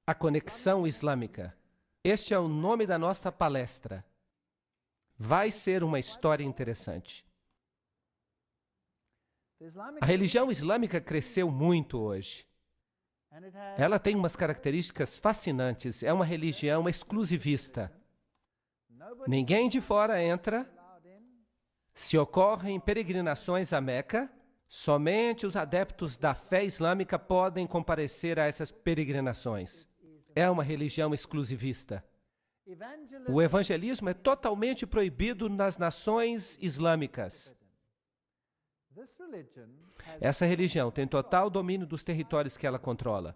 A Conexão Islâmica. Este é o nome da nossa palestra. Vai ser uma história interessante. A religião islâmica cresceu muito hoje. Ela tem umas características fascinantes. É uma religião exclusivista. Ninguém de fora entra. Se ocorrem peregrinações a Meca, somente os adeptos da fé islâmica podem comparecer a essas peregrinações. É uma religião exclusivista. O evangelismo é totalmente proibido nas nações islâmicas. Essa religião tem total domínio dos territórios que ela controla.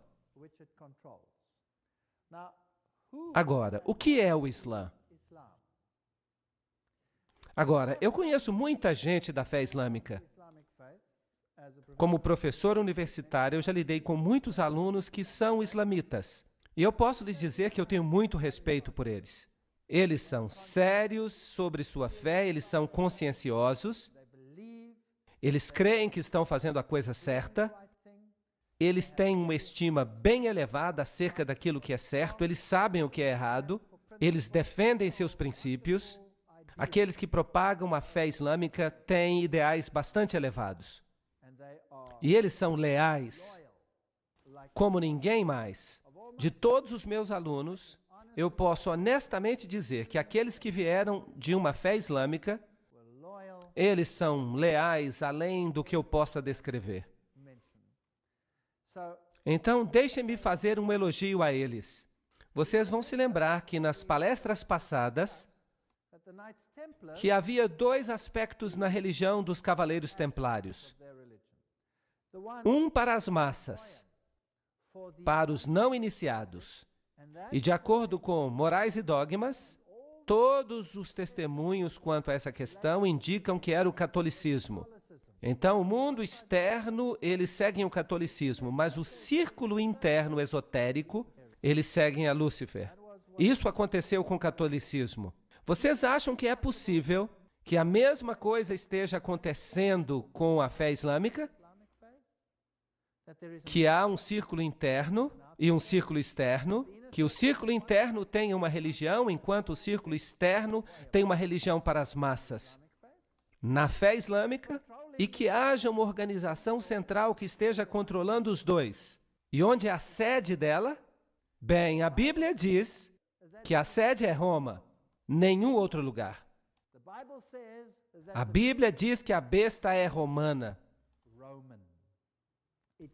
Agora, o que é o Islã? Agora, eu conheço muita gente da fé islâmica. Como professor universitário, eu já lidei com muitos alunos que são islamitas. E eu posso lhes dizer que eu tenho muito respeito por eles. Eles são sérios sobre sua fé, eles são conscienciosos, eles creem que estão fazendo a coisa certa, eles têm uma estima bem elevada acerca daquilo que é certo, eles sabem o que é errado, eles defendem seus princípios. Aqueles que propagam a fé islâmica têm ideais bastante elevados. E eles são leais, como ninguém mais. De todos os meus alunos, eu posso honestamente dizer que aqueles que vieram de uma fé islâmica, eles são leais além do que eu possa descrever. Então, deixem-me fazer um elogio a eles. Vocês vão se lembrar que nas palestras passadas, que havia dois aspectos na religião dos Cavaleiros Templários. Um para as massas, para os não iniciados. E de acordo com Morais e Dogmas, todos os testemunhos quanto a essa questão indicam que era o catolicismo. Então, o mundo externo, eles seguem o catolicismo, mas o círculo interno esotérico, eles seguem a Lúcifer. Isso aconteceu com o catolicismo. Vocês acham que é possível que a mesma coisa esteja acontecendo com a fé islâmica? Que há um círculo interno e um círculo externo, que o círculo interno tem uma religião, enquanto o círculo externo tem uma religião para as massas. Na fé islâmica, e que haja uma organização central que esteja controlando os dois. E onde é a sede dela? Bem, a Bíblia diz que a sede é Roma, nenhum outro lugar. A Bíblia diz que a besta é romana.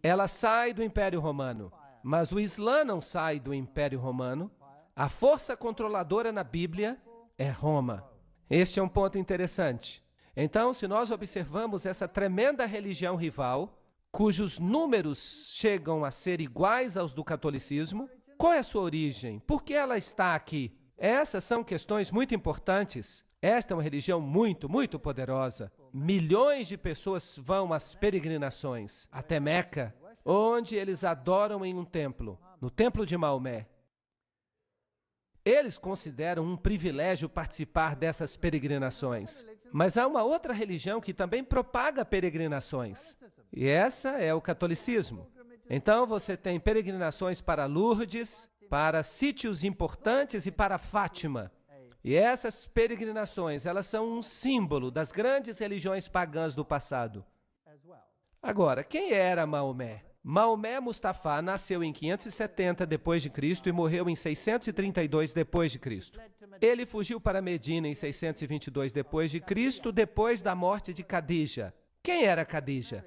Ela sai do Império Romano, mas o Islã não sai do Império Romano. A força controladora na Bíblia é Roma. Este é um ponto interessante. Então, se nós observamos essa tremenda religião rival, cujos números chegam a ser iguais aos do catolicismo, qual é a sua origem? Por que ela está aqui? Essas são questões muito importantes. Esta é uma religião muito, muito poderosa. Milhões de pessoas vão às peregrinações, até Meca, onde eles adoram em um templo, no templo de Maomé. Eles consideram um privilégio participar dessas peregrinações. Mas há uma outra religião que também propaga peregrinações, e essa é o catolicismo. Então você tem peregrinações para Lourdes, para sítios importantes e para Fátima. E essas peregrinações, elas são um símbolo das grandes religiões pagãs do passado. Agora, quem era Maomé? Maomé Mustafa nasceu em 570 d.C. e morreu em 632 d.C. Ele fugiu para Medina em 622 d.C., depois da morte de Khadija. Quem era Khadija?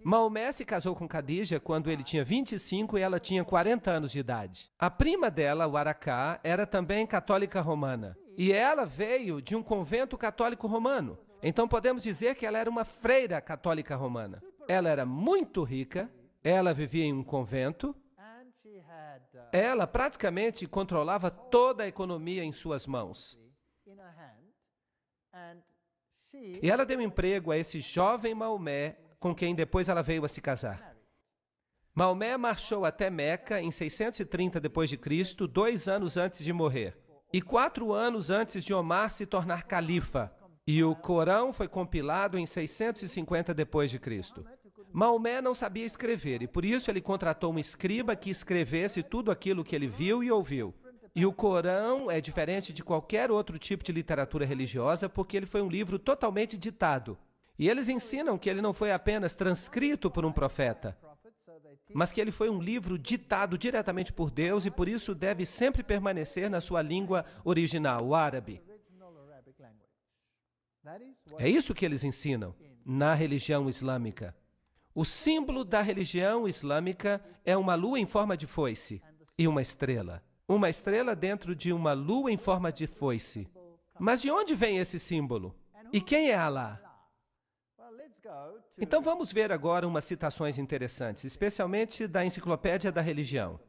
Maomé se casou com Khadija quando ele tinha 25 e ela tinha 40 anos de idade. A prima dela, Waraqá, era também católica romana. E ela veio de um convento católico romano. Então podemos dizer que ela era uma freira católica romana. Ela era muito rica, ela vivia em um convento, ela praticamente controlava toda a economia em suas mãos. E ela deu emprego a esse jovem Maomé, com quem depois ela veio a se casar. Maomé marchou até Meca em 630 d.C., 2 anos antes de morrer, e 4 anos antes de Omar se tornar califa, e o Corão foi compilado em 650 d.C. Maomé não sabia escrever e por isso ele contratou um escriba que escrevesse tudo aquilo que ele viu e ouviu. E o Corão é diferente de qualquer outro tipo de literatura religiosa porque ele foi um livro totalmente ditado. E eles ensinam que ele não foi apenas transcrito por um profeta, mas que ele foi um livro ditado diretamente por Deus e por isso deve sempre permanecer na sua língua original, o árabe. É isso que eles ensinam na religião islâmica. O símbolo da religião islâmica é uma lua em forma de foice e uma estrela. Uma estrela dentro de uma lua em forma de foice. Mas de onde vem esse símbolo? E quem é Alá? Então vamos ver agora umas citações interessantes, especialmente da Enciclopédia da Religião.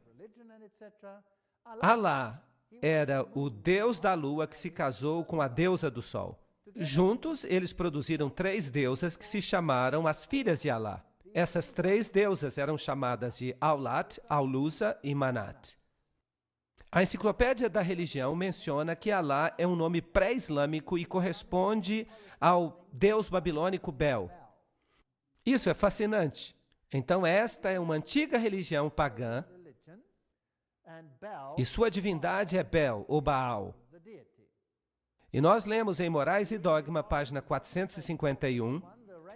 Alá era o deus da lua que se casou com a deusa do sol. Juntos, eles produziram 3 deusas que se chamaram as filhas de Alá. Essas 3 deusas eram chamadas de Aulat, Aulusa e Manat. A Enciclopédia da Religião menciona que Alá é um nome pré-islâmico e corresponde ao deus babilônico Bel. Isso é fascinante. Então, esta é uma antiga religião pagã e sua divindade é Bel, ou Baal. E nós lemos em Morais e Dogma, página 451,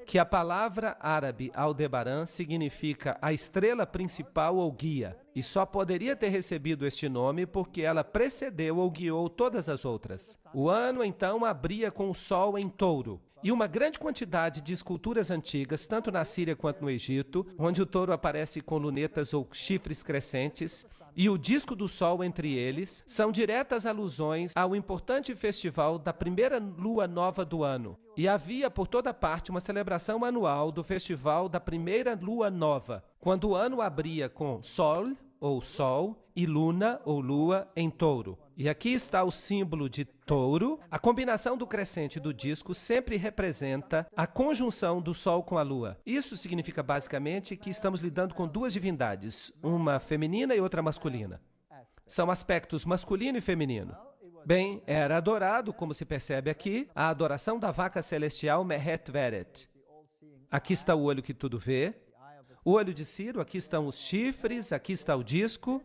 que a palavra árabe Aldebaran significa a estrela principal ou guia, e só poderia ter recebido este nome porque ela precedeu ou guiou todas as outras. O ano, então, abria com o sol em touro, e uma grande quantidade de esculturas antigas, tanto na Síria quanto no Egito, onde o touro aparece com lunetas ou chifres crescentes, e o disco do sol entre eles, são diretas alusões ao importante festival da primeira lua nova do ano. E havia por toda parte uma celebração anual do festival da primeira lua nova, quando o ano abria com sol, ou sol, e luna, ou lua, em touro. E aqui está o símbolo de touro. A combinação do crescente e do disco sempre representa a conjunção do sol com a lua. Isso significa basicamente que estamos lidando com 2 divindades, uma feminina e outra masculina. São aspectos masculino e feminino. Bem, era adorado, como se percebe aqui, a adoração da vaca celestial Mehet Veret. Aqui está o olho que tudo vê. O olho de Ciro, aqui estão os chifres, aqui está o disco.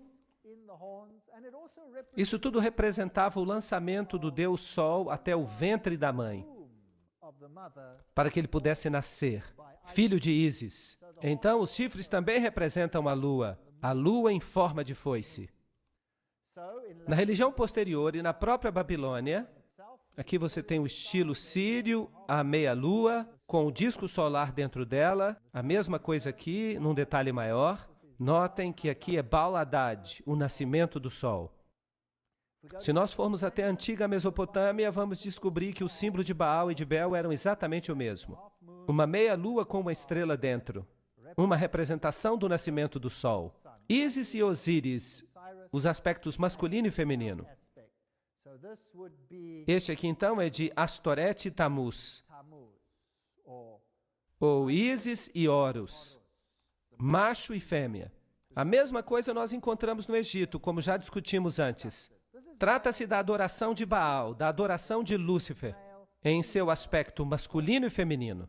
Isso tudo representava o lançamento do Deus Sol até o ventre da mãe, para que ele pudesse nascer, filho de Ísis. Então, os chifres também representam a lua em forma de foice. Na religião posterior e na própria Babilônia, aqui você tem o estilo sírio, a meia-lua, com o disco solar dentro dela, a mesma coisa aqui, num detalhe maior. Notem que aqui é Baal Haddad, o nascimento do sol. Se nós formos até a antiga Mesopotâmia, vamos descobrir que o símbolo de Baal e de Bel eram exatamente o mesmo. Uma meia-lua com uma estrela dentro, uma representação do nascimento do sol. Ísis e Osíris, os aspectos masculino e feminino. Este aqui, então, é de Astoret e Tamuz, ou Ísis e Horus, macho e fêmea. A mesma coisa nós encontramos no Egito, como já discutimos antes. Trata-se da adoração de Baal, da adoração de Lúcifer, em seu aspecto masculino e feminino.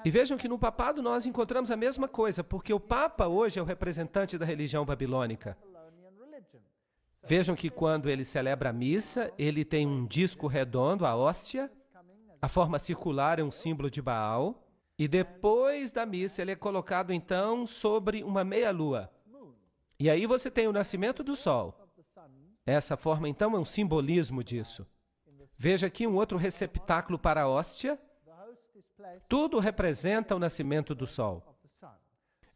E vejam que no papado nós encontramos a mesma coisa, porque o Papa hoje é o representante da religião babilônica. Vejam que quando ele celebra a missa, ele tem um disco redondo, a hóstia, a forma circular é um símbolo de Baal, e depois da missa ele é colocado então sobre uma meia-lua. E aí você tem o nascimento do sol. Essa forma então é um simbolismo disso. Veja aqui um outro receptáculo para a hóstia. Tudo representa o nascimento do sol.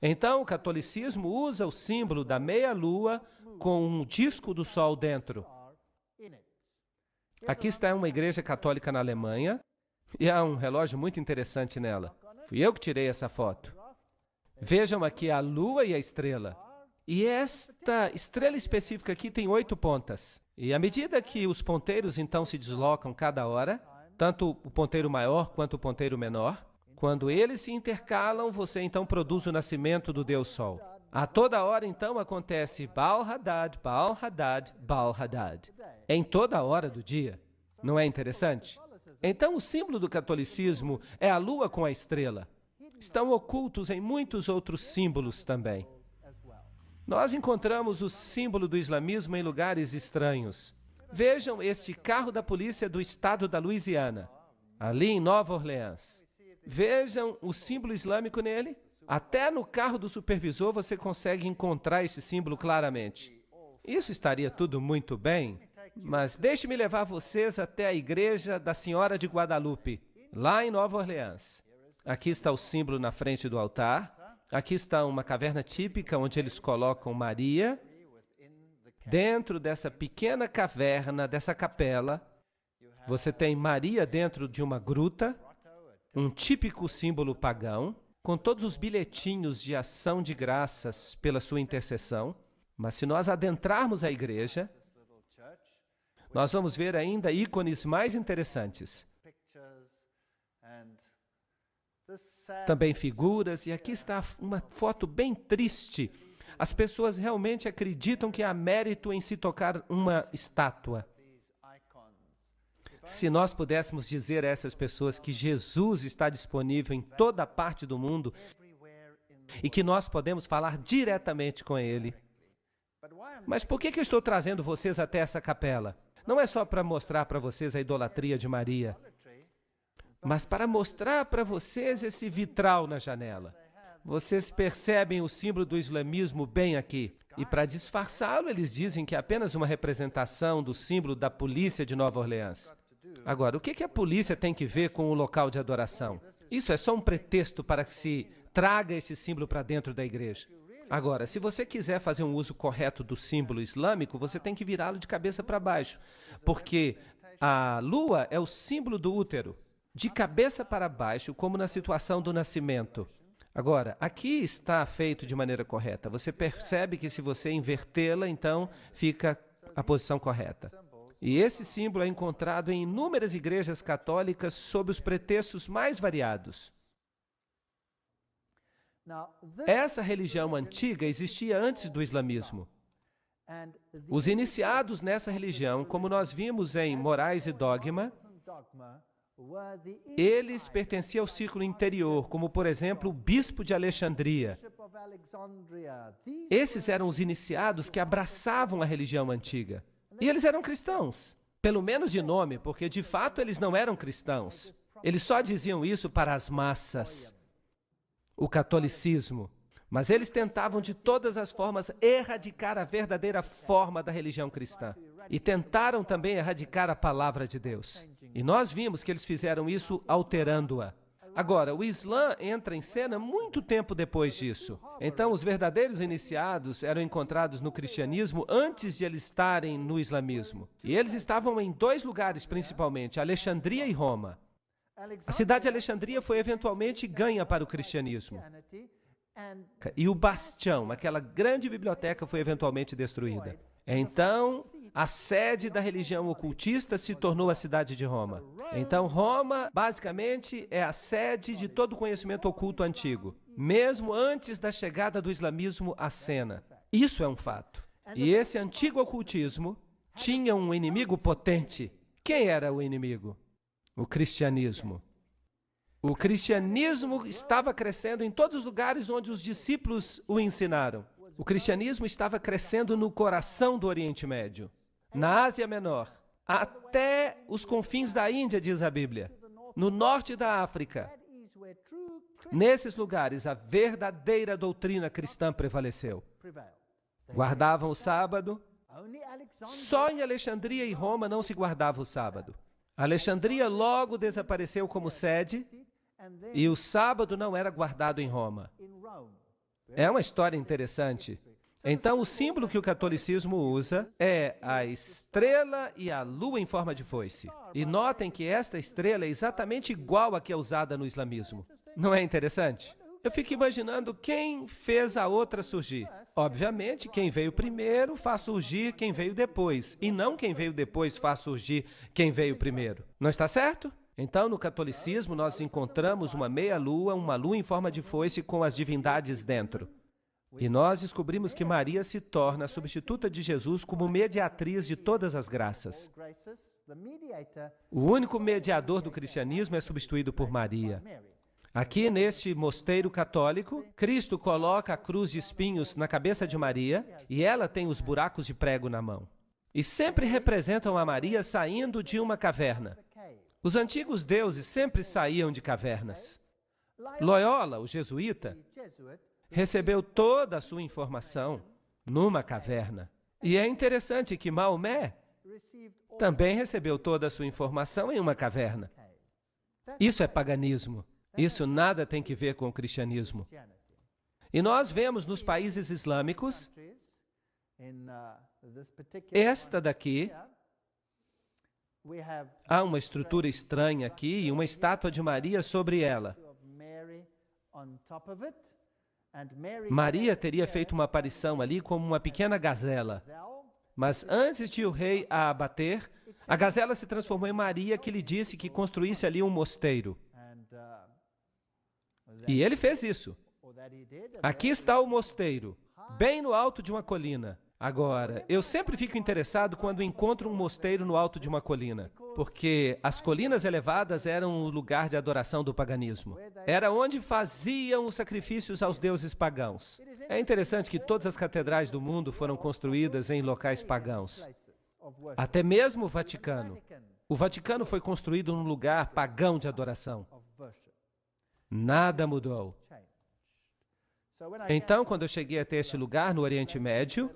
Então o catolicismo usa o símbolo da meia-lua com um disco do sol dentro. Aqui está uma igreja católica na Alemanha e há um relógio muito interessante nela. Fui eu que tirei essa foto. Vejam aqui a lua e a estrela. E esta estrela específica aqui tem 8 pontas. E à medida que os ponteiros então se deslocam cada hora, tanto o ponteiro maior quanto o ponteiro menor, quando eles se intercalam, você então produz o nascimento do Deus Sol. A toda hora então acontece Baal Haddad, Baal Haddad, Baal Haddad. Em toda hora do dia. Não é interessante? Então o símbolo do catolicismo é a lua com a estrela. estão ocultos em muitos outros símbolos também. Nós encontramos o símbolo do islamismo em lugares estranhos. Vejam este carro da polícia do estado da Louisiana, ali em Nova Orleans. Vejam o símbolo islâmico nele. Até no carro do supervisor você consegue encontrar esse símbolo claramente. Isso estaria tudo muito bem, mas deixe-me levar vocês até a igreja da Senhora de Guadalupe, lá em Nova Orleans. Aqui está o símbolo na frente do altar. Aqui está uma caverna típica onde eles colocam Maria. Dentro dessa pequena caverna, dessa capela, você tem Maria dentro de uma gruta, um típico símbolo pagão, com todos os bilhetinhos de ação de graças pela sua intercessão. Mas se nós adentrarmos a igreja, nós vamos ver ainda ícones mais interessantes. Também figuras, e aqui está uma foto bem triste. As pessoas realmente acreditam que há mérito em se tocar uma estátua. Se nós pudéssemos dizer a essas pessoas que Jesus está disponível em toda parte do mundo e que nós podemos falar diretamente com Ele. Mas por que eu estou trazendo vocês até essa capela? Não é só para mostrar para vocês a idolatria de Maria, mas para mostrar para vocês esse vitral na janela. Vocês percebem o símbolo do islamismo bem aqui. E para disfarçá-lo, eles dizem que é apenas uma representação do símbolo da polícia de Nova Orleans. Agora, o que a polícia tem que ver com o local de adoração? Isso é só um pretexto para que se traga esse símbolo para dentro da igreja. Agora, se você quiser fazer um uso correto do símbolo islâmico, você tem que virá-lo de cabeça para baixo, porque a lua é o símbolo do útero, de cabeça para baixo, como na situação do nascimento. Agora, aqui está feito de maneira correta. Você percebe que se você invertê-la, então fica a posição correta. E esse símbolo é encontrado em inúmeras igrejas católicas sob os pretextos mais variados. Essa religião antiga existia antes do islamismo. Os iniciados nessa religião, como nós vimos em Morais e Dogma, eles pertenciam ao círculo interior, como, por exemplo, o bispo de Alexandria. Esses eram os iniciados que abraçavam a religião antiga. E eles eram cristãos, pelo menos de nome, porque de fato eles não eram cristãos. Eles só diziam isso para as massas, o catolicismo. Mas eles tentavam de todas as formas erradicar a verdadeira forma da religião cristã. E tentaram também erradicar a palavra de Deus. E nós vimos que eles fizeram isso alterando-a. Agora, o Islã entra em cena muito tempo depois disso. Então, os verdadeiros iniciados eram encontrados no cristianismo antes de eles estarem no islamismo. E eles estavam em dois lugares, principalmente, Alexandria e Roma. A cidade de Alexandria foi eventualmente ganha para o cristianismo. E o bastião, aquela grande biblioteca, foi eventualmente destruída. Então, a sede da religião ocultista se tornou a cidade de Roma. Então, Roma, basicamente, é a sede de todo o conhecimento oculto antigo, mesmo antes da chegada do islamismo à cena. Isso é um fato. E esse antigo ocultismo tinha um inimigo potente. Quem era o inimigo? O cristianismo. O cristianismo estava crescendo em todos os lugares onde os discípulos o ensinaram. O cristianismo estava crescendo no coração do Oriente Médio, na Ásia Menor, até os confins da Índia, diz a Bíblia, no norte da África. Nesses lugares, a verdadeira doutrina cristã prevaleceu. Guardavam o sábado. Só em Alexandria e Roma não se guardava o sábado. Alexandria logo desapareceu como sede e o sábado não era guardado em Roma. É uma história interessante. Então, o símbolo que o catolicismo usa é a estrela e a lua em forma de foice. E notem que esta estrela é exatamente igual à que é usada no islamismo. Não é interessante? Eu fico imaginando quem fez a outra surgir. Obviamente, quem veio primeiro faz surgir quem veio depois, e não quem veio depois faz surgir quem veio primeiro. Não está certo? Então, no catolicismo, nós encontramos uma meia-lua, uma lua em forma de foice com as divindades dentro. E nós descobrimos que Maria se torna a substituta de Jesus como mediatriz de todas as graças. O único mediador do cristianismo é substituído por Maria. Aqui neste mosteiro católico, Cristo coloca a cruz de espinhos na cabeça de Maria e ela tem os buracos de prego na mão. E sempre representam a Maria saindo de uma caverna. Os antigos deuses sempre saíam de cavernas. Loyola, o jesuíta, recebeu toda a sua informação numa caverna. E é interessante que Maomé também recebeu toda a sua informação em uma caverna. Isso é paganismo. Isso nada tem que ver com o cristianismo. E nós vemos nos países islâmicos, esta daqui, há uma estrutura estranha aqui e uma estátua de Maria sobre ela. Maria teria feito uma aparição ali como uma pequena gazela. Mas antes de o rei a abater, a gazela se transformou em Maria, que lhe disse que construísse ali um mosteiro. E ele fez isso. Aqui está o mosteiro, bem no alto de uma colina. Agora, eu sempre fico interessado quando encontro um mosteiro no alto de uma colina, porque as colinas elevadas eram o lugar de adoração do paganismo. Era onde faziam os sacrifícios aos deuses pagãos. É interessante que todas as catedrais do mundo foram construídas em locais pagãos. Até mesmo o Vaticano. O Vaticano foi construído num lugar pagão de adoração. Nada mudou. Então, quando eu cheguei até este lugar, no Oriente Médio,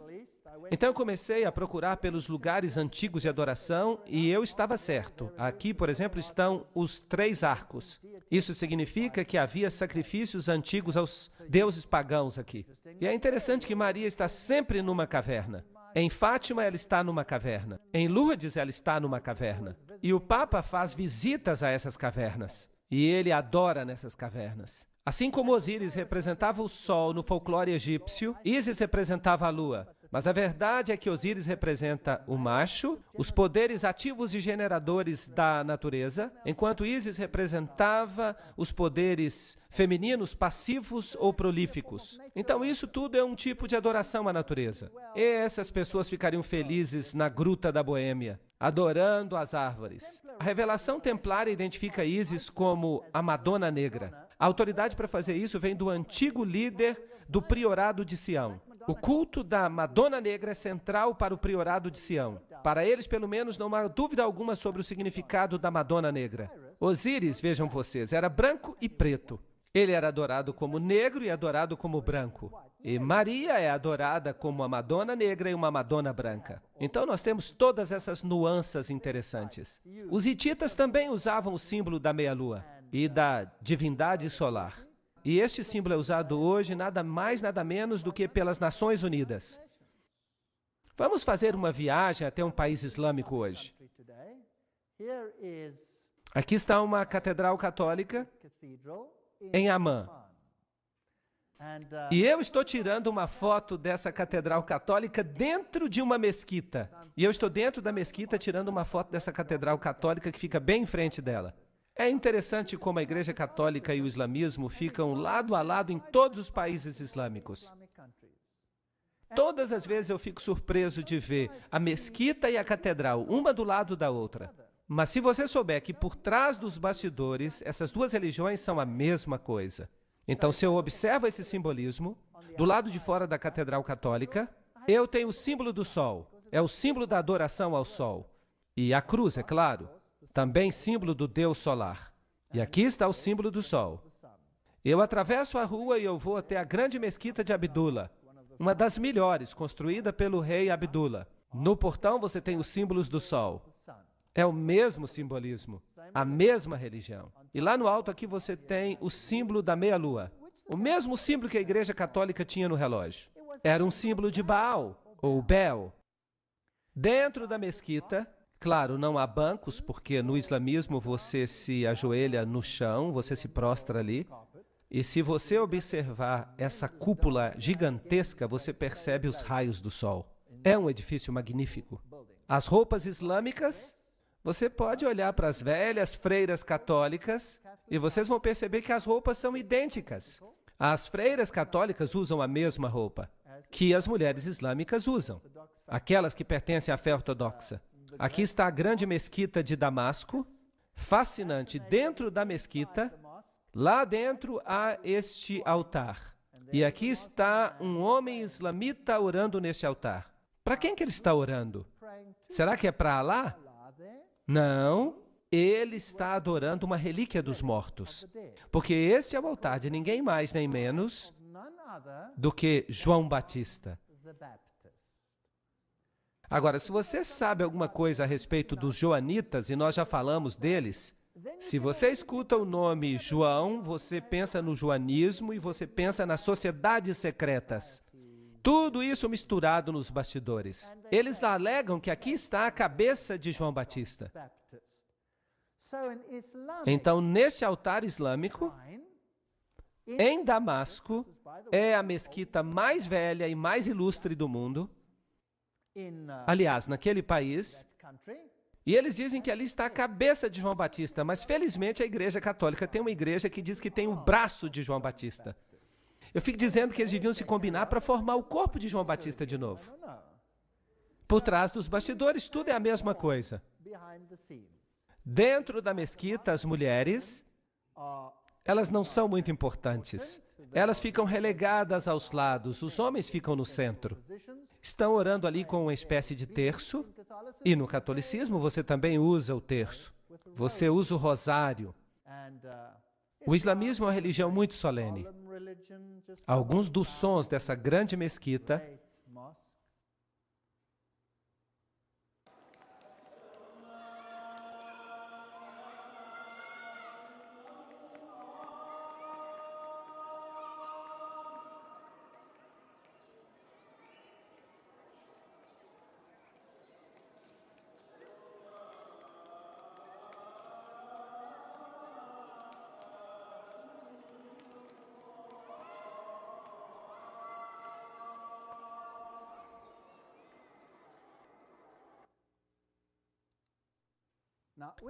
então eu comecei a procurar pelos lugares antigos de adoração e eu estava certo. Aqui, por exemplo, estão os 3 arcos. Isso significa que havia sacrifícios antigos aos deuses pagãos aqui. E é interessante que Maria está sempre numa caverna. Em Fátima, ela está numa caverna. Em Lourdes, ela está numa caverna. E o Papa faz visitas a essas cavernas. E ele adora nessas cavernas. Assim como Osíris representava o sol no folclore egípcio, Ísis representava a lua. Mas a verdade é que Osíris representa o macho, os poderes ativos e generadores da natureza, enquanto Ísis representava os poderes femininos passivos ou prolíficos. Então isso tudo é um tipo de adoração à natureza. E essas pessoas ficariam felizes na Gruta da Boêmia, adorando as árvores. A revelação templária identifica Ísis como a Madonna Negra. A autoridade para fazer isso vem do antigo líder do priorado de Sião. O culto da Madonna Negra é central para o priorado de Sião. Para eles, pelo menos, não há dúvida alguma sobre o significado da Madonna Negra. Osíris, vejam vocês, era branco e preto. Ele era adorado como negro e adorado como branco. E Maria é adorada como uma Madonna Negra e uma Madonna Branca. Então nós temos todas essas nuances interessantes. Os hititas também usavam o símbolo da meia-lua e da divindade solar. E este símbolo é usado hoje nada mais, nada menos do que pelas Nações Unidas. Vamos fazer uma viagem até um país islâmico hoje. Aqui está uma catedral católica em Amman. E eu estou tirando uma foto dessa catedral católica dentro de uma mesquita. E eu estou dentro da mesquita tirando uma foto dessa catedral católica que fica bem em frente dela. É interessante como a Igreja Católica e o islamismo ficam lado a lado em todos os países islâmicos. Todas as vezes eu fico surpreso de ver a mesquita e a catedral, uma do lado da outra. Mas se você souber que por trás dos bastidores, essas duas religiões são a mesma coisa. Então, se eu observo esse simbolismo, do lado de fora da Catedral Católica, eu tenho o símbolo do sol. É o símbolo da adoração ao sol. E a cruz, é claro, também símbolo do Deus solar. E aqui está o símbolo do sol. Eu atravesso a rua e eu vou até a grande mesquita de Abdullah, uma das melhores, construída pelo rei Abdullah. No portão você tem os símbolos do sol. É o mesmo simbolismo, a mesma religião. E lá no alto aqui você tem o símbolo da meia-lua. O mesmo símbolo que a Igreja Católica tinha no relógio. Era um símbolo de Baal, ou Bel. Dentro da mesquita, claro, não há bancos, porque no islamismo você se ajoelha no chão, você se prostra ali. E se você observar essa cúpula gigantesca, você percebe os raios do sol. É um edifício magnífico. As roupas islâmicas, você pode olhar para as velhas freiras católicas e vocês vão perceber que as roupas são idênticas. As freiras católicas usam a mesma roupa que as mulheres islâmicas usam, aquelas que pertencem à fé ortodoxa. Aqui está a grande mesquita de Damasco, fascinante. Dentro da mesquita Lá dentro há este altar. E aqui está um homem islamita orando neste altar. Para quem que ele está orando? Será que é para Alá? Não. Ele está adorando uma relíquia dos mortos. Porque este é o altar de ninguém mais nem menos do que João Batista. Agora, se você sabe alguma coisa a respeito dos joanitas, e nós já falamos deles, se você escuta o nome João, você pensa no joanismo e você pensa nas sociedades secretas. Tudo isso misturado nos bastidores. Eles alegam que aqui está a cabeça de João Batista. Então, neste altar islâmico, em Damasco, é a mesquita mais velha e mais ilustre do mundo. Aliás, naquele país, e eles dizem que ali está a cabeça de João Batista, mas felizmente a Igreja Católica tem uma igreja que diz que tem o braço de João Batista. Eu fico dizendo que eles deviam se combinar para formar o corpo de João Batista de novo. Por trás dos bastidores, tudo é a mesma coisa. Dentro da mesquita, as mulheres, elas não são muito importantes. Elas ficam relegadas aos lados, os homens ficam no centro. Estão orando ali com uma espécie de terço, e no catolicismo você também usa o terço. Você usa o rosário. O islamismo é uma religião muito solene. Alguns dos sons dessa grande mesquita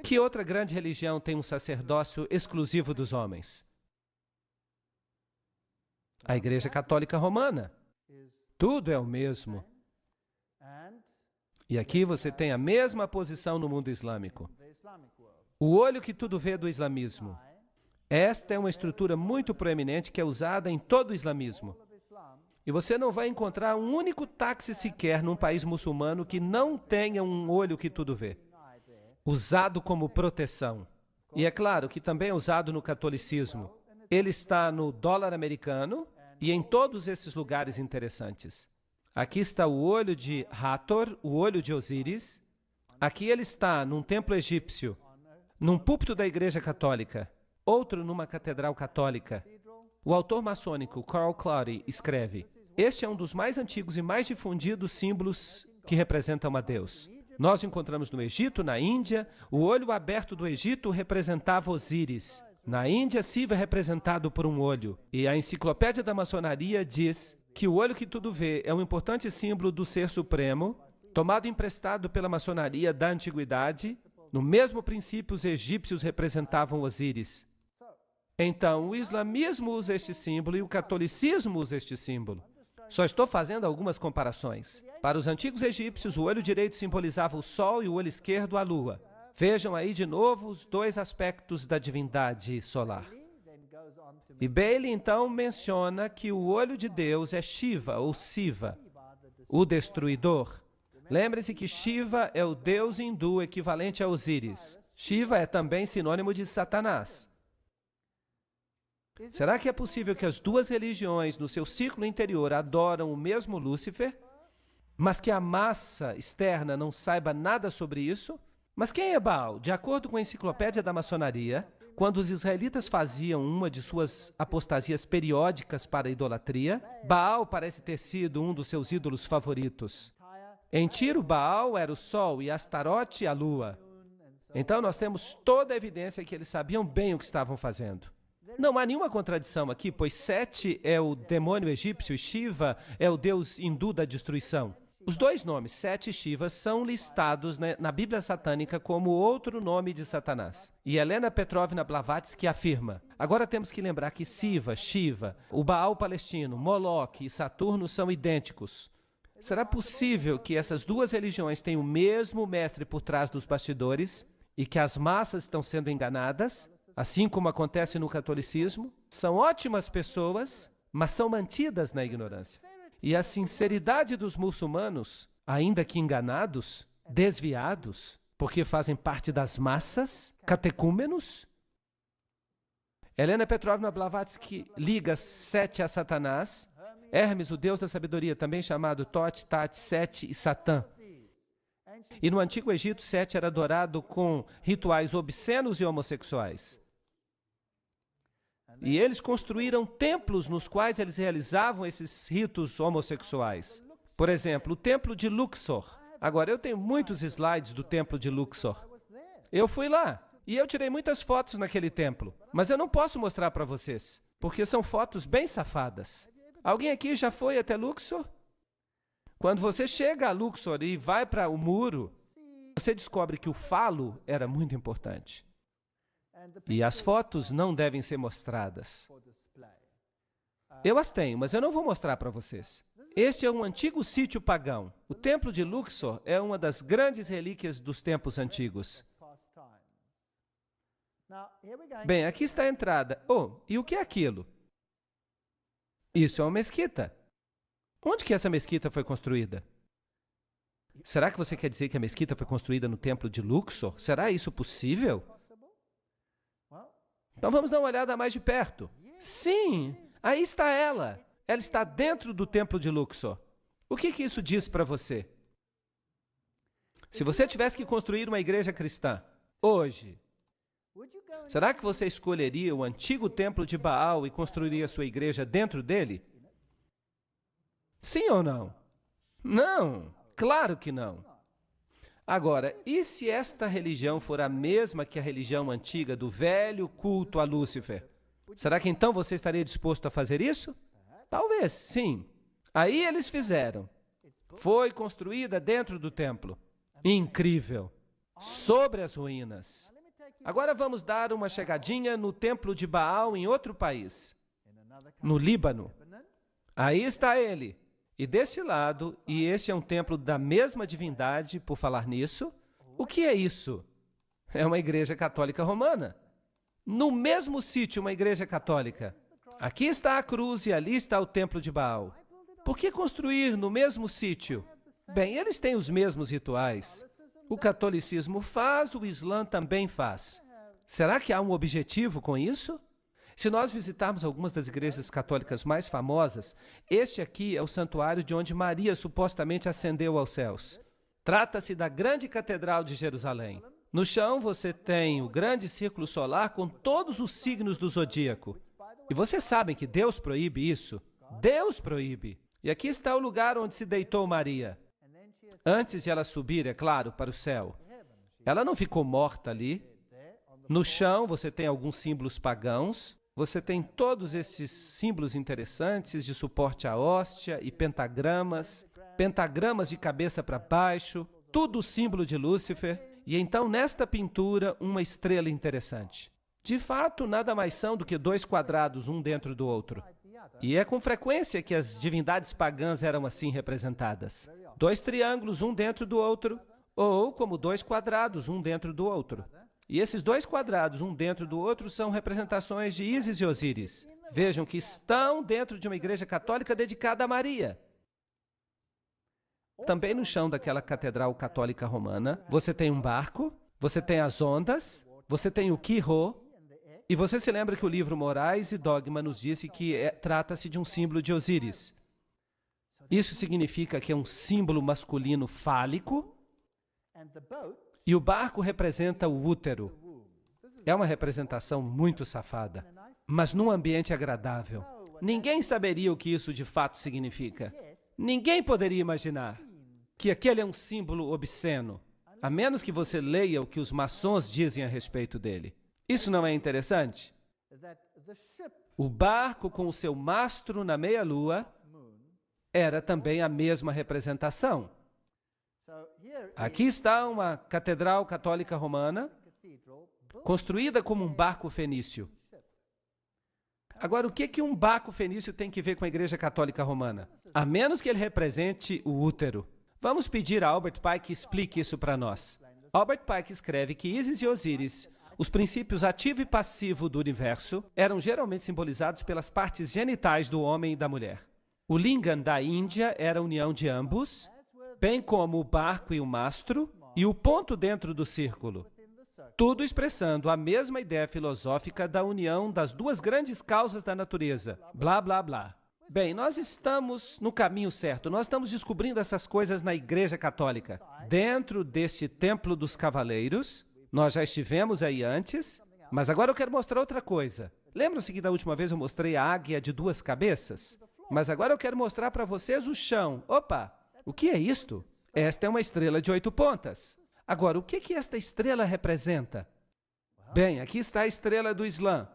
Que outra grande religião tem um sacerdócio exclusivo dos homens? A Igreja Católica Romana. Tudo é o mesmo. E aqui você tem a mesma posição no mundo islâmico. O olho que tudo vê do islamismo. Esta é uma estrutura muito proeminente que é usada em todo o islamismo. E você não vai encontrar um único táxi sequer num país muçulmano que não tenha um olho que tudo vê. Usado como proteção. E é claro que também é usado no catolicismo. Ele está no dólar americano e em todos esses lugares interessantes. Aqui está o olho de Hathor, o olho de Osíris. Aqui ele está num templo egípcio, num púlpito da Igreja Católica, outro numa catedral católica. O autor maçônico Carl Clary escreve: este é um dos mais antigos e mais difundidos símbolos que representam a Deus. Nós encontramos no Egito, na Índia, o olho aberto do Egito representava Osíris. Na Índia, Siva é representado por um olho. E a enciclopédia da maçonaria diz que o olho que tudo vê é um importante símbolo do Ser Supremo, tomado emprestado pela maçonaria da antiguidade. No mesmo princípio, os egípcios representavam Osíris. Então, o islamismo usa este símbolo e o catolicismo usa este símbolo. Só estou fazendo algumas comparações. Para os antigos egípcios, o olho direito simbolizava o sol e o olho esquerdo a lua. Vejam aí de novo os dois aspectos da divindade solar. E Bailey, então, menciona que o olho de Deus é Shiva, ou Siva, o destruidor. Lembre-se que Shiva é o deus hindu equivalente a Osíris. Shiva é também sinônimo de Satanás. Será que é possível que as duas religiões, no seu ciclo interior, adoram o mesmo Lúcifer, mas que a massa externa não saiba nada sobre isso? Mas quem é Baal? De acordo com a enciclopédia da maçonaria, quando os israelitas faziam uma de suas apostasias periódicas para a idolatria, Baal parece ter sido um dos seus ídolos favoritos. Em Tiro, Baal era o sol e Astarote a lua. Então nós temos toda a evidência que eles sabiam bem o que estavam fazendo. Não há nenhuma contradição aqui, pois Sete é o demônio egípcio e Shiva é o deus hindu da destruição. Os dois nomes, Sete e Shiva, são listados na Bíblia satânica como outro nome de Satanás. E Helena Petrovna Blavatsky afirma: agora temos que lembrar que Siva, Shiva, o Baal palestino, Moloque e Saturno são idênticos. Será possível que essas duas religiões tenham o mesmo mestre por trás dos bastidores e que as massas estão sendo enganadas? assim como acontece no catolicismo, são ótimas pessoas, mas são mantidas na ignorância. E a sinceridade dos muçulmanos, ainda que enganados, desviados, porque fazem parte das massas, catecúmenos. Helena Petrovna Blavatsky liga Sete a Satanás, Hermes, o deus da sabedoria, também chamado Tote, Tate, Sete e Satã. E no Antigo Egito, Sete era adorado com rituais obscenos e homossexuais. E eles construíram templos nos quais eles realizavam esses ritos homossexuais. Por exemplo, o templo de Luxor. Agora, eu tenho muitos slides do templo de Luxor. Eu fui lá e eu tirei muitas fotos naquele templo, mas eu não posso mostrar para vocês, porque são fotos bem safadas. Alguém aqui já foi até Luxor? Quando você chega a Luxor e vai para o muro, você descobre que o falo era muito importante. E as fotos não devem ser mostradas. Eu as tenho, mas eu não vou mostrar para vocês. Este é um antigo sítio pagão. O templo de Luxor é uma das grandes relíquias dos tempos antigos. Bem, aqui está a entrada. Oh, e o que é aquilo? Isso é uma mesquita. Onde que essa mesquita foi construída? Será que você quer dizer que a mesquita foi construída no templo de Luxor? Será isso possível? Então vamos dar uma olhada mais de perto. Sim, aí está ela. Ela está dentro do templo de Luxor. O que isso diz para você? Se você tivesse que construir uma igreja cristã hoje, será que você escolheria o antigo templo de Baal e construiria sua igreja dentro dele? Sim ou não? Não, claro que não. Agora, e se esta religião for a mesma que a religião antiga do velho culto a Lúcifer? Será que então você estaria disposto a fazer isso? Talvez, sim. Aí eles fizeram. Foi construída dentro do templo. Incrível. Sobre as ruínas. Agora vamos dar uma chegadinha no templo de Baal em outro país. No Líbano. Aí está ele. E deste lado, e este é um templo da mesma divindade, por falar nisso, o que é isso? É uma igreja católica romana. No mesmo sítio, uma igreja católica. Aqui está a cruz e ali está o templo de Baal. Por que construir no mesmo sítio? Bem, eles têm os mesmos rituais. O catolicismo faz, o Islã também faz. Será que há um objetivo com isso? Se nós visitarmos algumas das igrejas católicas mais famosas, este aqui é o santuário de onde Maria supostamente ascendeu aos céus. Trata-se da grande catedral de Jerusalém. No chão você tem o grande círculo solar com todos os signos do zodíaco. E vocês sabem que Deus proíbe isso? Deus proíbe. E aqui está o lugar onde se deitou Maria. Antes de ela subir, é claro, para o céu. Ela não ficou morta ali. No chão você tem alguns símbolos pagãos. Você tem todos esses símbolos interessantes de suporte à hóstia e pentagramas de cabeça para baixo, tudo símbolo de Lúcifer. E então, nesta pintura, uma estrela interessante. De fato, nada mais são do que dois quadrados, um dentro do outro. E é com frequência que as divindades pagãs eram assim representadas. Dois triângulos, um dentro do outro, ou como dois quadrados, um dentro do outro. E esses dois quadrados, um dentro do outro, são representações de Ísis e Osíris. Vejam que estão dentro de uma igreja católica dedicada a Maria. Também no chão daquela catedral católica romana, você tem um barco, você tem as ondas, você tem o Quirô, e você se lembra que o livro Morais e Dogma nos disse que trata-se de um símbolo de Osíris. Isso significa que é um símbolo masculino fálico, e o barco representa o útero. É uma representação muito safada, mas num ambiente agradável. Ninguém saberia o que isso de fato significa. Ninguém poderia imaginar que aquele é um símbolo obsceno, a menos que você leia o que os maçons dizem a respeito dele. Isso não é interessante? O barco com o seu mastro na meia-lua era também a mesma representação. Aqui está uma catedral católica romana, construída como um barco fenício. Agora, o que um barco fenício tem que ver com a Igreja Católica Romana? A menos que ele represente o útero. Vamos pedir a Albert Pike que explique isso para nós. Albert Pike escreve que Ísis e Osíris, Os princípios ativo e passivo do universo eram geralmente simbolizados pelas partes genitais do homem e da mulher. O lingam da Índia era a união de ambos, bem como o barco e o mastro, e o ponto dentro do círculo. Tudo expressando a mesma ideia filosófica da união das duas grandes causas da natureza. Blá, blá, blá. Bem, nós estamos no caminho certo. Nós estamos descobrindo essas coisas na Igreja Católica. Dentro deste Templo dos Cavaleiros, nós já estivemos aí antes, mas agora eu quero mostrar outra coisa. Lembram-se que da última vez eu mostrei a águia de 2 cabeças? Mas agora eu quero mostrar para vocês o chão. Opa, o que é isto? Esta é uma estrela de 8 pontas. Agora, o que esta estrela representa? Bem, aqui está a estrela do Islã.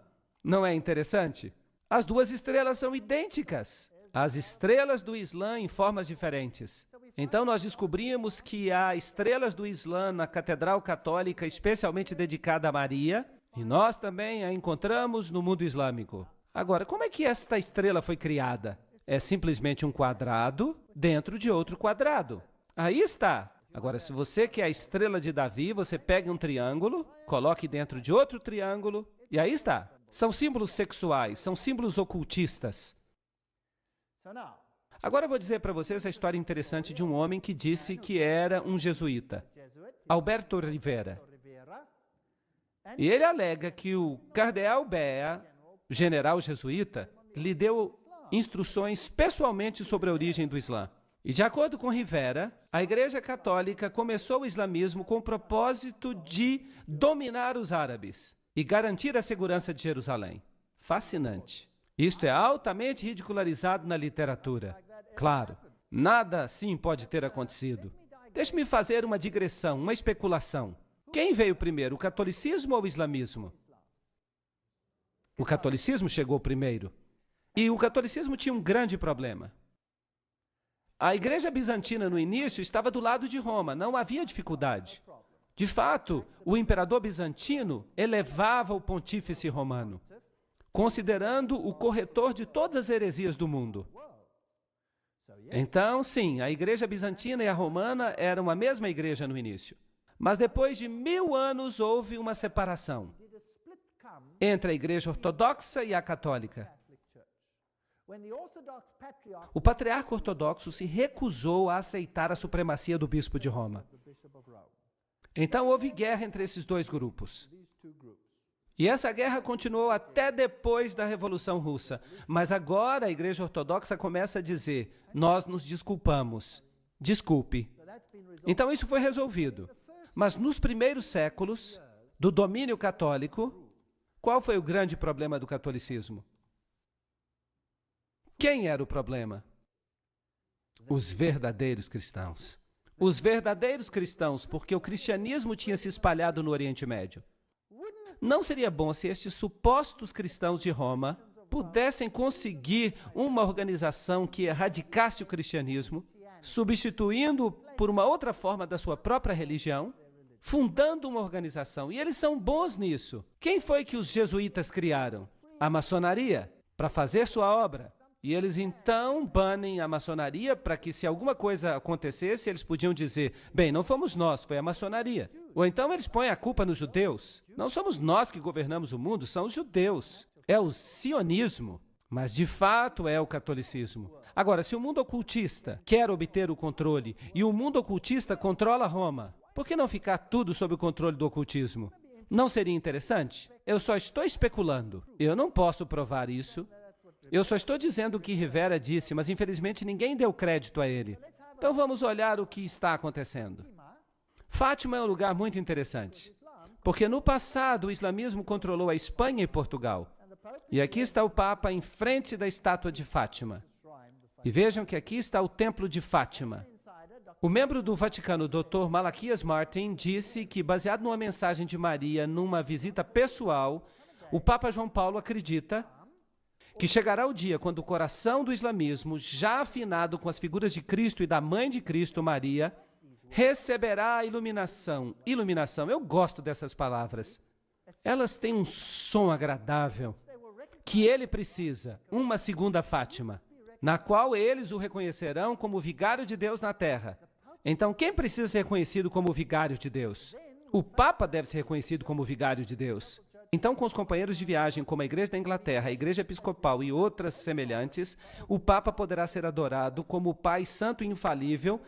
Não é interessante? As duas estrelas são idênticas. As estrelas do Islã em formas diferentes. Então, nós descobrimos que há estrelas do Islã na Catedral Católica especialmente dedicada a Maria, e nós também a encontramos no mundo islâmico. Agora, como é que esta estrela foi criada? É simplesmente um quadrado dentro de outro quadrado. Aí está. Agora, se você quer a estrela de Davi, você pega um triângulo, coloque dentro de outro triângulo, e aí está. São símbolos sexuais, são símbolos ocultistas. Agora eu vou dizer para vocês a história interessante de um homem que disse que era um jesuíta, Alberto Rivera. E ele alega que o cardeal Bea, general jesuíta, lhe deu instruções pessoalmente sobre a origem do Islã. E de acordo com Rivera, a Igreja Católica começou o islamismo com o propósito de dominar os árabes e garantir a segurança de Jerusalém. Fascinante. Isto é altamente ridicularizado na literatura. Claro, nada assim pode ter acontecido. Deixe-me fazer uma digressão, uma especulação. Quem veio primeiro, o catolicismo ou o islamismo? O catolicismo chegou primeiro. E o catolicismo tinha um grande problema. A Igreja Bizantina, no início, estava do lado de Roma, não havia dificuldade. De fato, o imperador bizantino elevava o pontífice romano, considerando o corretor de todas as heresias do mundo. Então, sim, a Igreja Bizantina e a Romana eram a mesma igreja no início. Mas depois de 1000 anos houve uma separação entre a Igreja Ortodoxa e a Católica. O patriarca ortodoxo se recusou a aceitar a supremacia do bispo de Roma. Então houve guerra entre esses dois grupos. E essa guerra continuou até depois da Revolução Russa. Mas agora a Igreja Ortodoxa começa a dizer, nós nos desculpamos. Desculpe. Então isso foi resolvido. Mas nos primeiros séculos do domínio católico, qual foi o grande problema do catolicismo? Quem era o problema? Os verdadeiros cristãos. Os verdadeiros cristãos, porque o cristianismo tinha se espalhado no Oriente Médio. Não seria bom se estes supostos cristãos de Roma pudessem conseguir uma organização que erradicasse o cristianismo, substituindo por uma outra forma da sua própria religião, fundando uma organização. E eles são bons nisso. Quem foi que os jesuítas criaram? A maçonaria, para fazer sua obra. E eles então banem a maçonaria para que, se alguma coisa acontecesse, eles podiam dizer, bem, não fomos nós, foi a maçonaria. Ou então eles põem a culpa nos judeus. Não somos nós que governamos o mundo, são os judeus. É o sionismo, mas de fato é o catolicismo. Agora, se o mundo ocultista quer obter o controle e o mundo ocultista controla Roma, por que não ficar tudo sob o controle do ocultismo? Não seria interessante? Eu só estou especulando. Eu não posso provar isso. Eu só estou dizendo o que Rivera disse, mas infelizmente ninguém deu crédito a ele. Então vamos olhar o que está acontecendo. Fátima é um lugar muito interessante, porque no passado o islamismo controlou a Espanha e Portugal. E aqui está o Papa em frente da estátua de Fátima. E vejam que aqui está o Templo de Fátima. O membro do Vaticano, Dr. Malaquias Martin, disse que, baseado numa mensagem de Maria numa visita pessoal, o Papa João Paulo acredita que chegará o dia quando o coração do islamismo, já afinado com as figuras de Cristo e da mãe de Cristo, Maria, receberá a iluminação. Iluminação, eu gosto dessas palavras. Elas têm um som agradável que ele precisa, uma segunda Fátima, na qual eles o reconhecerão como o vigário de Deus na terra. Então, quem precisa ser reconhecido como o vigário de Deus? O Papa deve ser reconhecido como vigário de Deus. Então, com os companheiros de viagem, como a Igreja da Inglaterra, a Igreja Episcopal e outras semelhantes, o Papa poderá ser adorado como o Pai Santo e Infalível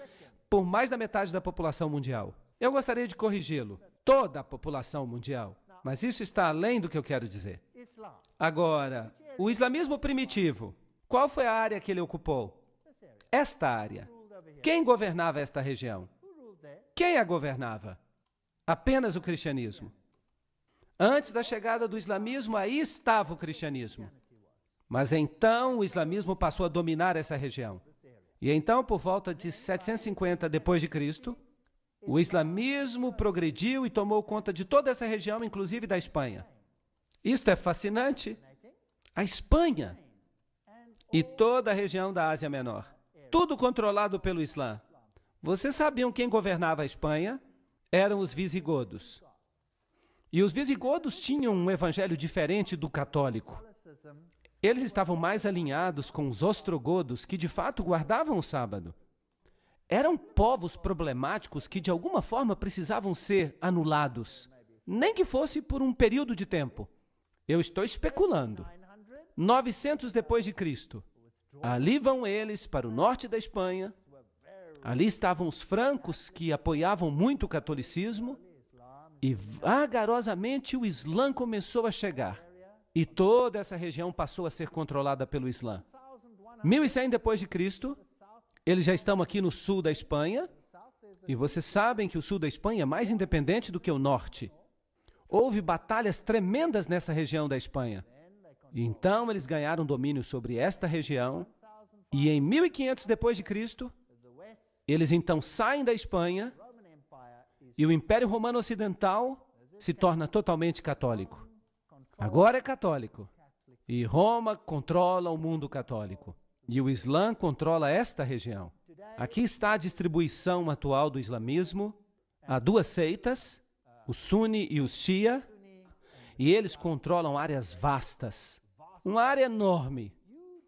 por mais da metade da população mundial. Eu gostaria de corrigi-lo. Toda a população mundial. Mas isso está além do que eu quero dizer. Agora, o islamismo primitivo, qual foi a área que ele ocupou? Esta área. Quem governava esta região? Quem a governava? Apenas o cristianismo. Antes da chegada do islamismo, aí estava o cristianismo. Mas então o islamismo passou a dominar essa região. E então, por volta de 750 depois de Cristo, o islamismo progrediu e tomou conta de toda essa região, inclusive da Espanha. Isto é fascinante. A Espanha e toda a região da Ásia Menor. Tudo controlado pelo Islã. Vocês sabiam quem governava a Espanha? Eram os visigodos. E os visigodos tinham um evangelho diferente do católico. Eles estavam mais alinhados com os ostrogodos, que de fato guardavam o sábado. Eram povos problemáticos que de alguma forma precisavam ser anulados, nem que fosse por um período de tempo. Eu estou especulando. 900 depois de Cristo. Ali vão eles para o norte da Espanha. Ali estavam os francos, que apoiavam muito o catolicismo. E vagarosamente o Islã começou a chegar. E toda essa região passou a ser controlada pelo Islã. 1100 depois de Cristo, eles já estão aqui no sul da Espanha. E vocês sabem que o sul da Espanha é mais independente do que o norte. Houve batalhas tremendas nessa região da Espanha. E então eles ganharam domínio sobre esta região. E em 1500 depois de Cristo, eles então saem da Espanha. E o Império Romano Ocidental se torna totalmente católico. Agora é católico. E Roma controla o mundo católico. E o Islã controla esta região. Aqui está a distribuição atual do islamismo. Há duas seitas, o Sunni e o Shia, e eles controlam áreas vastas. Uma área enorme.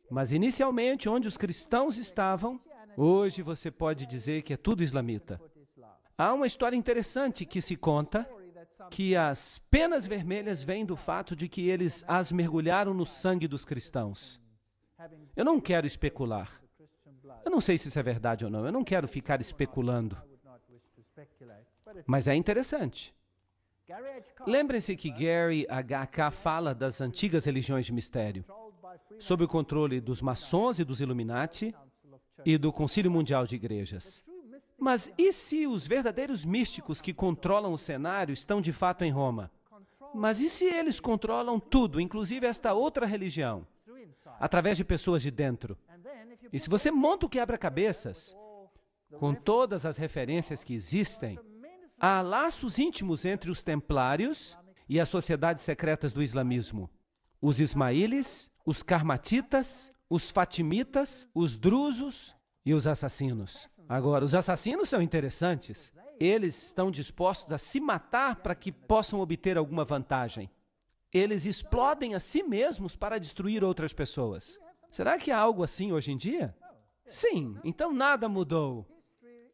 Mas inicialmente, onde os cristãos estavam, hoje você pode dizer que é tudo islamita. Há uma história interessante que se conta que as penas vermelhas vêm do fato de que eles as mergulharam no sangue dos cristãos. Eu não quero especular. Eu não sei se isso é verdade ou não. Eu não quero ficar especulando. Mas é interessante. Lembrem-se que Gary H.K. fala das antigas religiões de mistério, sob o controle dos maçons e dos Illuminati e do Concílio Mundial de Igrejas. Mas e se os verdadeiros místicos que controlam o cenário estão de fato em Roma? Mas e se eles controlam tudo, inclusive esta outra religião, através de pessoas de dentro? E se você monta o quebra-cabeças, com todas as referências que existem, há laços íntimos entre os templários e as sociedades secretas do islamismo. Os ismaílis, os karmatitas, os fatimitas, os drusos e os assassinos. Agora, os assassinos são interessantes. Eles estão dispostos a se matar para que possam obter alguma vantagem. Eles explodem a si mesmos para destruir outras pessoas. Será que há algo assim hoje em dia? Sim, então nada mudou.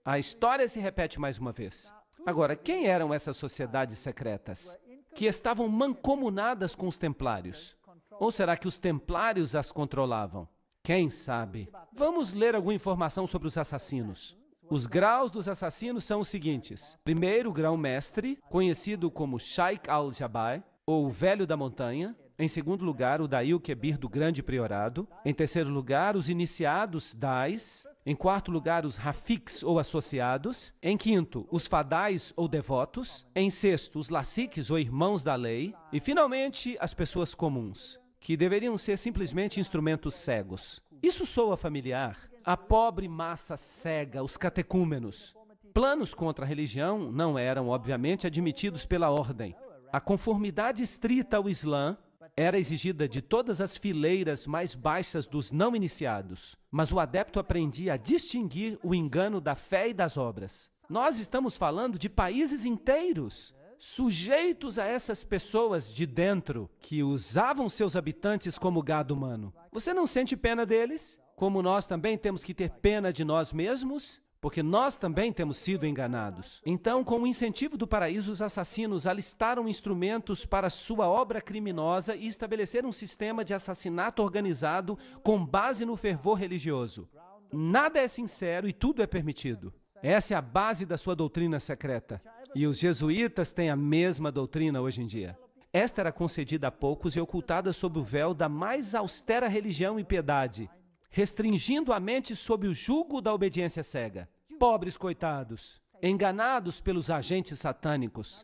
A história se repete mais uma vez. Agora, quem eram essas sociedades secretas que estavam mancomunadas com os templários? Ou será que os templários as controlavam? Quem sabe? Vamos ler alguma informação sobre os assassinos. Os graus dos assassinos são os seguintes. Primeiro, o grão-mestre, conhecido como Sheikh al-Jabbar, ou o Velho da Montanha. Em segundo lugar, o Daí Kebir do Grande Priorado. Em terceiro lugar, os iniciados Dais. Em quarto lugar, os Rafiks ou associados. Em quinto, os Fadais ou devotos. Em sexto, os Lassiques ou irmãos da lei. E, finalmente, as pessoas comuns, que deveriam ser simplesmente instrumentos cegos. Isso soa familiar. A pobre massa cega, os catecúmenos. Planos contra a religião não eram, obviamente, admitidos pela ordem. A conformidade estrita ao Islã era exigida de todas as fileiras mais baixas dos não iniciados, mas o adepto aprendia a distinguir o engano da fé e das obras. Nós estamos falando de países inteiros, sujeitos a essas pessoas de dentro, que usavam seus habitantes como gado humano. Você não sente pena deles? Como nós também temos que ter pena de nós mesmos? porque nós também temos sido enganados. Então, com o incentivo do paraíso, os assassinos alistaram instrumentos para sua obra criminosa e estabeleceram um sistema de assassinato organizado com base no fervor religioso. Nada é sincero e tudo é permitido. Essa é a base da sua doutrina secreta. E os jesuítas têm a mesma doutrina hoje em dia. Esta era concedida a poucos e ocultada sob o véu da mais austera religião e piedade, restringindo a mente sob o jugo da obediência cega. Pobres coitados, enganados pelos agentes satânicos.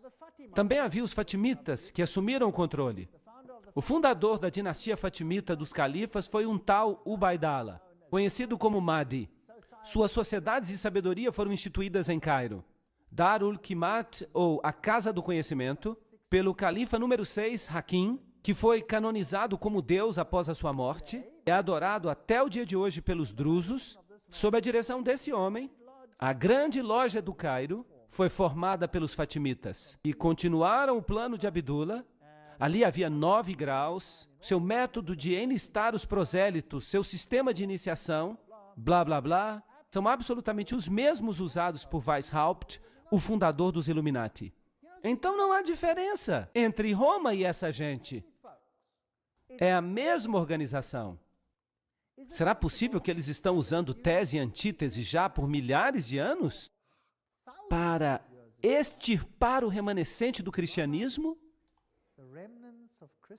Também havia os fatimitas, que assumiram o controle. O fundador da dinastia fatimita dos califas foi um tal Ubaidallah, conhecido como Mahdi. Suas sociedades de sabedoria foram instituídas em Cairo. Darul Qimat, ou a Casa do Conhecimento, pelo califa número 6, Hakim, que foi canonizado como Deus após a sua morte, é adorado até o dia de hoje pelos drusos. Sob a direção desse homem, a grande loja do Cairo foi formada pelos fatimitas, e continuaram o plano de Abdullah. Ali havia 9 graus, seu método de enlistar os prosélitos, seu sistema de iniciação, blá, blá, blá, são absolutamente os mesmos usados por Weishaupt, o fundador dos Illuminati. Então não há diferença entre Roma e essa gente. É a mesma organização. Será possível que eles estão usando tese e antítese já por milhares de anos? Para extirpar o remanescente do cristianismo?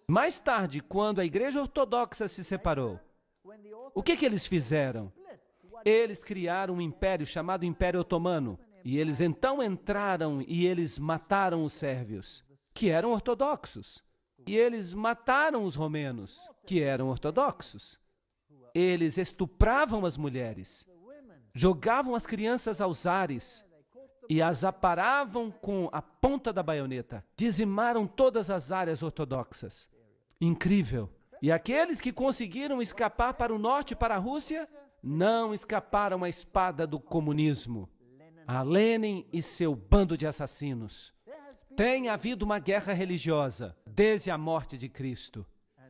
Mais tarde, quando a Igreja Ortodoxa se separou, o que eles fizeram? Eles criaram um império chamado Império Otomano. E eles então entraram e eles mataram os sérvios, que eram ortodoxos. E eles mataram os romenos, que eram ortodoxos. Eles estupravam as mulheres, jogavam as crianças aos ares e as aparavam com a ponta da baioneta. Dizimaram todas as áreas ortodoxas. Incrível. E aqueles que conseguiram escapar para o norte e para a Rússia, não escaparam à espada do comunismo. A Lenin e seu bando de assassinos. Tem havido uma guerra religiosa desde a morte de Cristo.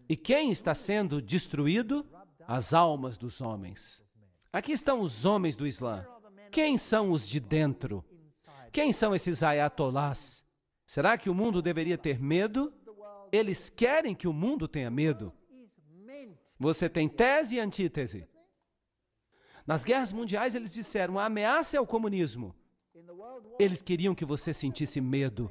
E quem está sendo destruído? As almas dos homens. Aqui estão os homens do Islã. Quem são os de dentro? Quem são esses ayatolás? Será que o mundo deveria ter medo? Eles querem que o mundo tenha medo. Você tem tese e antítese. Nas guerras mundiais, eles disseram, a ameaça é o comunismo. Eles queriam que você sentisse medo,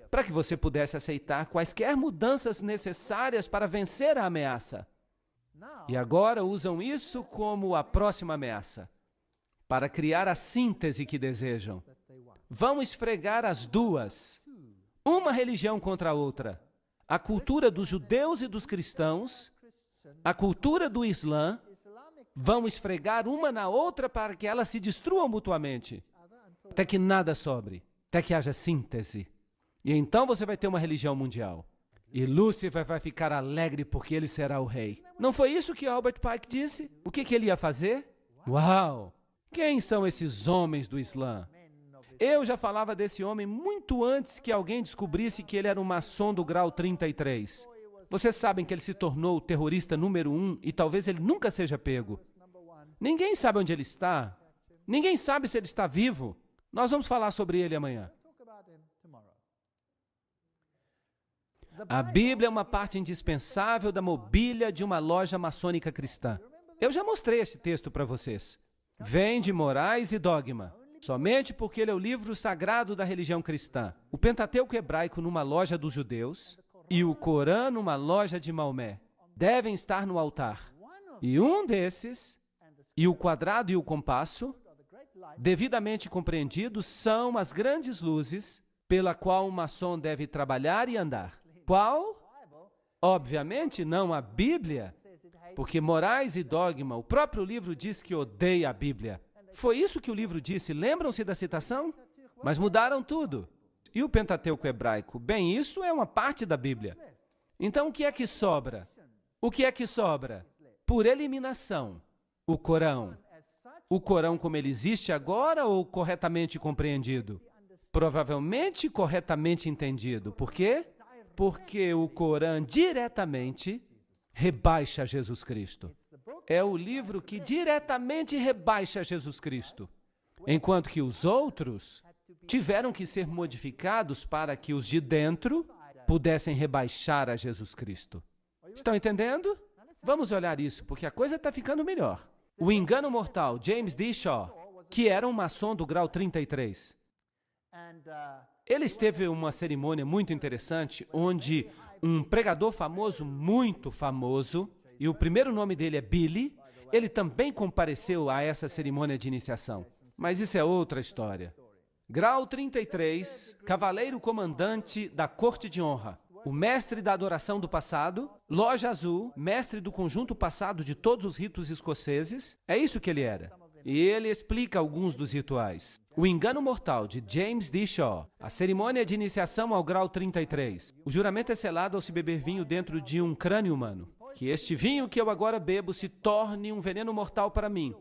para que você pudesse aceitar quaisquer mudanças necessárias para vencer a ameaça. E agora usam isso como a próxima ameaça, para criar a síntese que desejam. Vão esfregar as duas, uma religião contra a outra. A cultura dos judeus e dos cristãos, a cultura do Islã, vão esfregar uma na outra para que elas se destruam mutuamente, até que nada sobre, até que haja síntese. E então você vai ter uma religião mundial. E Lúcifer vai ficar alegre porque ele será o rei. Não foi isso que Albert Pike disse? O que ele ia fazer? Uau! Quem são esses homens do Islã? Eu já falava desse homem muito antes que alguém descobrisse que ele era um maçom do grau 33. Vocês sabem que ele se tornou o terrorista número 1 e talvez ele nunca seja pego. Ninguém sabe onde ele está. Ninguém sabe se ele está vivo. Nós vamos falar sobre ele amanhã. A Bíblia é uma parte indispensável da mobília de uma loja maçônica cristã. Eu já mostrei esse texto para vocês. Vem de Morais e Dogma, somente porque ele é o livro sagrado da religião cristã. O Pentateuco hebraico numa loja dos judeus e o Corão numa loja de Maomé devem estar no altar. E um desses, e o quadrado e o compasso, devidamente compreendidos, são as grandes luzes pela qual um maçom deve trabalhar e andar. Qual? Obviamente não a Bíblia, porque Morais e Dogma, o próprio livro diz que odeia a Bíblia. Foi isso que o livro disse, lembram-se da citação? Mas mudaram tudo. E o Pentateuco hebraico? Bem, isso é uma parte da Bíblia. Então, o que é que sobra? O que é que sobra? Por eliminação, o Corão. O Corão como ele existe agora ou corretamente compreendido? Provavelmente corretamente entendido. Por quê? Porque o Corão diretamente rebaixa Jesus Cristo. é o livro que diretamente rebaixa Jesus Cristo, enquanto que os outros tiveram que ser modificados para que os de dentro pudessem rebaixar a Jesus Cristo. Estão entendendo? Vamos olhar isso, porque a coisa está ficando melhor. O engano mortal, James D. Shaw, que era um maçom do grau 33. Ele esteve em uma cerimônia muito interessante, onde um pregador famoso, muito famoso, e o primeiro nome dele é Billy, ele também compareceu a essa cerimônia de iniciação. Mas isso é outra história. Grau 33, cavaleiro comandante da corte de honra, o mestre da adoração do passado, loja azul, mestre do conjunto passado de todos os ritos escoceses, é isso que ele era. E ele explica alguns dos rituais. O engano mortal, de James D. Shaw, a cerimônia de iniciação ao grau 33. O juramento é selado ao se beber vinho dentro de um crânio humano. Que este vinho que eu agora bebo se torne um veneno mortal para mim,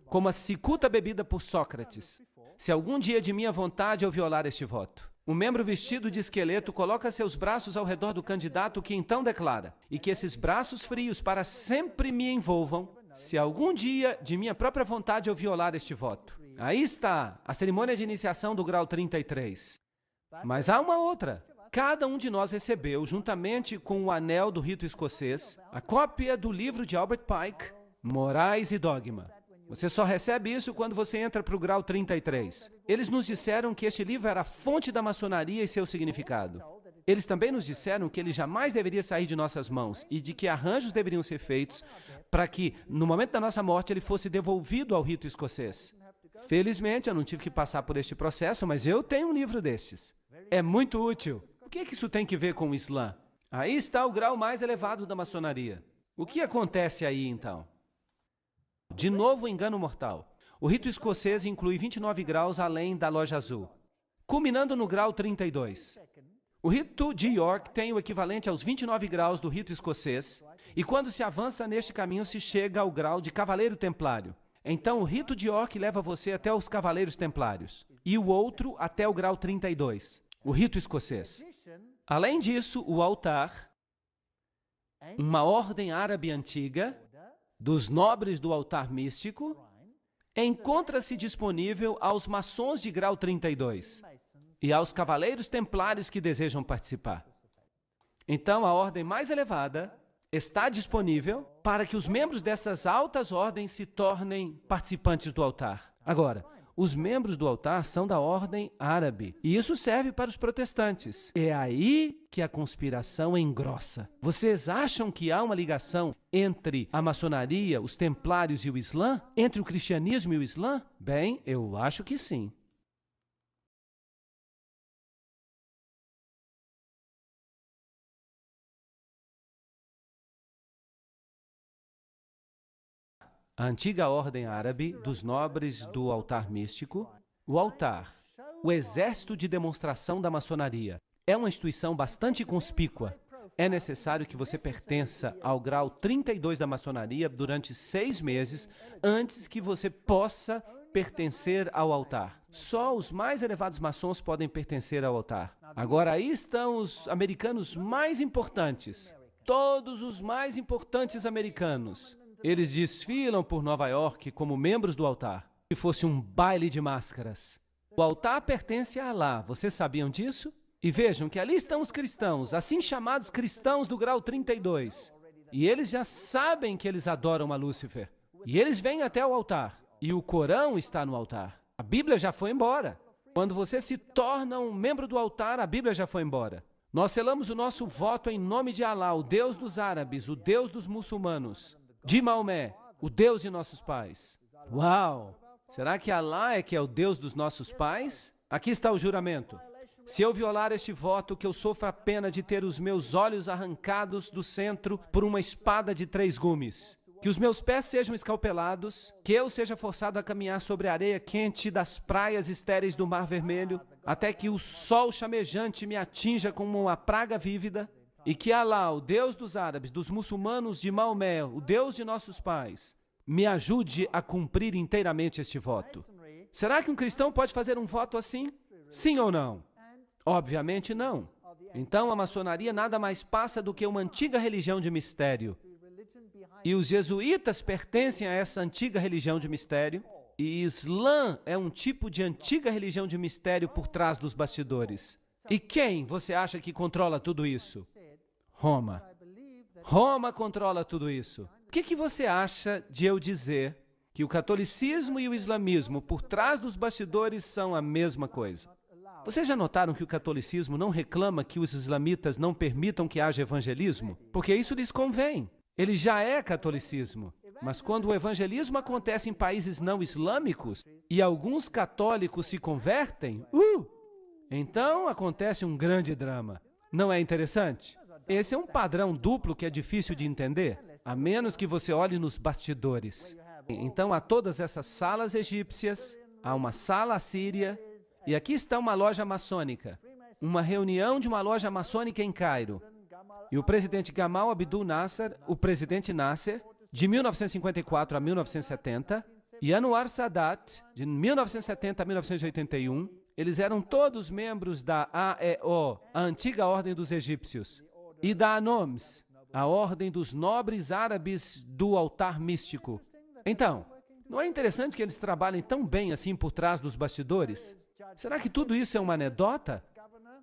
como a cicuta bebida por Sócrates, se algum dia de minha vontade eu violar este voto. Um membro vestido de esqueleto coloca seus braços ao redor do candidato, que então declara: e que esses braços frios para sempre me envolvam, se algum dia de minha própria vontade eu violar este voto. Aí está a cerimônia de iniciação do grau 33. Mas há uma outra. Cada um de nós recebeu, juntamente com o anel do rito escocês, a cópia do livro de Albert Pike, Morais e Dogma. Você só recebe isso quando você entra para o grau 33. Eles nos disseram que este livro era a fonte da maçonaria e seu significado. Eles também nos disseram que ele jamais deveria sair de nossas mãos e de que arranjos deveriam ser feitos para que, no momento da nossa morte, ele fosse devolvido ao rito escocês. Felizmente, eu não tive que passar por este processo, mas eu tenho um livro destes. É muito útil. O que é que isso tem que ver com o Islã? Aí está o grau mais elevado da maçonaria. O que acontece aí, então? De novo, o engano mortal. O rito escocês inclui 29 graus além da loja azul, culminando no grau 32. O rito de York tem o equivalente aos 29 graus do rito escocês, e quando se avança neste caminho, se chega ao grau de cavaleiro templário. Então, o rito de York leva você até os cavaleiros templários, e o outro até o grau 32, o rito escocês. Além disso, o altar, uma ordem árabe antiga, dos nobres do altar místico, encontra-se disponível aos maçons de grau 32 e aos cavaleiros templários que desejam participar. Então, a ordem mais elevada está disponível para que os membros dessas altas ordens se tornem participantes do altar. Agora, os membros do altar são da ordem árabe, e isso serve para os protestantes. É aí que a conspiração engrossa. Vocês acham que há uma ligação entre a maçonaria, os templários e o Islã? Entre o cristianismo e o Islã? Bem, eu acho que sim. A antiga ordem árabe dos nobres do altar místico, o altar, o exército de demonstração da maçonaria, é uma instituição bastante conspícua. É necessário que você pertença ao grau 32 da maçonaria durante 6 meses antes que você possa pertencer ao altar. Só os mais elevados maçons podem pertencer ao altar. Agora, aí estão os americanos mais importantes. Todos os mais importantes americanos. Eles desfilam por Nova York como membros do altar. Se fosse um baile de máscaras. O altar pertence a Alá. Vocês sabiam disso? E vejam que ali estão os cristãos, assim chamados cristãos do grau 32. E eles já sabem que eles adoram a Lúcifer. E eles vêm até o altar. E o Corão está no altar. A Bíblia já foi embora. Quando você se torna um membro do altar, a Bíblia já foi embora. Nós selamos o nosso voto em nome de Alá, o Deus dos árabes, o Deus dos muçulmanos. De Maomé, o Deus de nossos pais. Uau! Será que Alá é que é o Deus dos nossos pais? Aqui está o juramento. Se eu violar este voto, que eu sofra a pena de ter os meus olhos arrancados do centro por uma espada de 3 gumes. Que os meus pés sejam escalpelados, que eu seja forçado a caminhar sobre a areia quente das praias estéreis do Mar Vermelho, até que o sol chamejante me atinja como uma praga vívida, e que Alá, o Deus dos árabes, dos muçulmanos, de Maomé, o Deus de nossos pais, me ajude a cumprir inteiramente este voto. Será que um cristão pode fazer um voto assim? Sim ou não? Obviamente não. Então a maçonaria nada mais passa do que uma antiga religião de mistério. E os jesuítas pertencem a essa antiga religião de mistério. E Islã é um tipo de antiga religião de mistério por trás dos bastidores. E quem você acha que controla tudo isso? Roma. Roma controla tudo isso. O que você acha de eu dizer que o catolicismo e o islamismo por trás dos bastidores são a mesma coisa? Vocês já notaram que o catolicismo não reclama que os islamitas não permitam que haja evangelismo? Porque isso lhes convém. Ele já é catolicismo. Mas quando o evangelismo acontece em países não islâmicos e alguns católicos se convertem, então acontece um grande drama. Não é interessante? Esse é um padrão duplo que é difícil de entender, a menos que você olhe nos bastidores. Então há todas essas salas egípcias, há uma sala assíria, e aqui está uma loja maçônica, uma reunião de uma loja maçônica em Cairo. E o presidente Gamal Abdul Nasser, o presidente Nasser, de 1954 a 1970, e Anwar Sadat, de 1970 a 1981, eles eram todos membros da AEO, a antiga Ordem dos Egípcios, e da ANOMS, a Ordem dos Nobres Árabes do Altar Místico. Então, não é interessante que eles trabalhem tão bem assim por trás dos bastidores? Será que tudo isso é uma anedota?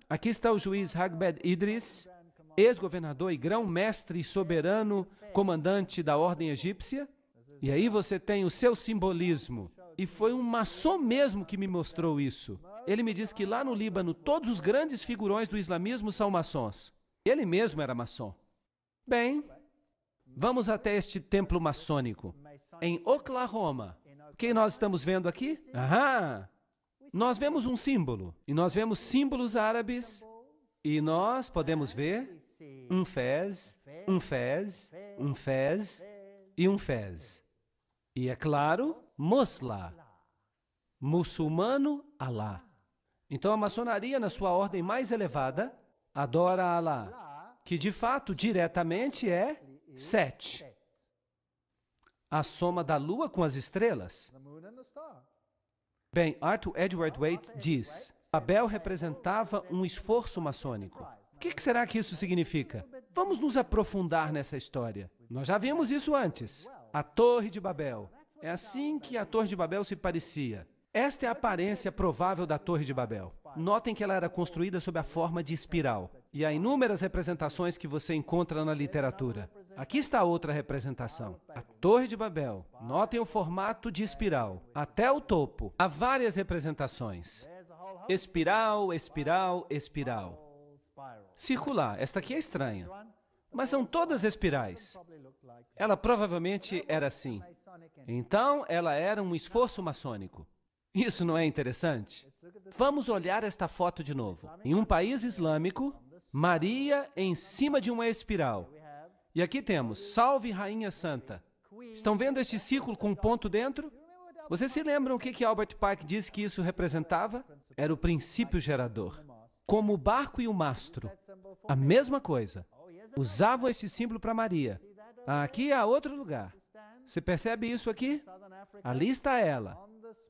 Aqui está o juiz Hagbed Idris, ex-governador e grão-mestre soberano, comandante da Ordem Egípcia. E aí você tem o seu simbolismo. E foi um maçom mesmo que me mostrou isso. Ele me disse que lá no Líbano, todos os grandes figurões do islamismo são maçons. Ele mesmo era maçom. Bem, vamos até este templo maçônico, em Oklahoma. O que nós estamos vendo aqui? Nós vemos um símbolo, e nós vemos símbolos árabes, e nós podemos ver um fez, um fez, um fez e um fez. E é claro, Musla, muçulmano, Alá. Então a maçonaria, na sua ordem mais elevada, adora Alá, que de fato, diretamente é Set, a soma da lua com as estrelas. Bem, Arthur Edward Waite diz, Babel representava um esforço maçônico. O que será que isso significa? Vamos nos aprofundar nessa história. Nós já vimos isso antes. A Torre de Babel. É assim que a Torre de Babel se parecia. Esta é a aparência provável da Torre de Babel. Notem que ela era construída sob a forma de espiral. E há inúmeras representações que você encontra na literatura. Aqui está outra representação. A Torre de Babel. Notem o formato de espiral. Até o topo. Há várias representações. Espiral, espiral, espiral. Circular. Esta aqui é estranha. Mas são todas espirais. Ela provavelmente era assim. Então, ela era um esforço maçônico. Isso não é interessante? Vamos olhar esta foto de novo. Em um país islâmico, Maria em cima de uma espiral. E aqui temos, Salve Rainha Santa. Estão vendo este círculo com um ponto dentro? Vocês se lembram o que Albert Pike disse que isso representava? Era o princípio gerador. Como o barco e o mastro. A mesma coisa. Usavam este símbolo para Maria. Aqui há outro lugar. Você percebe isso aqui? Ali está ela.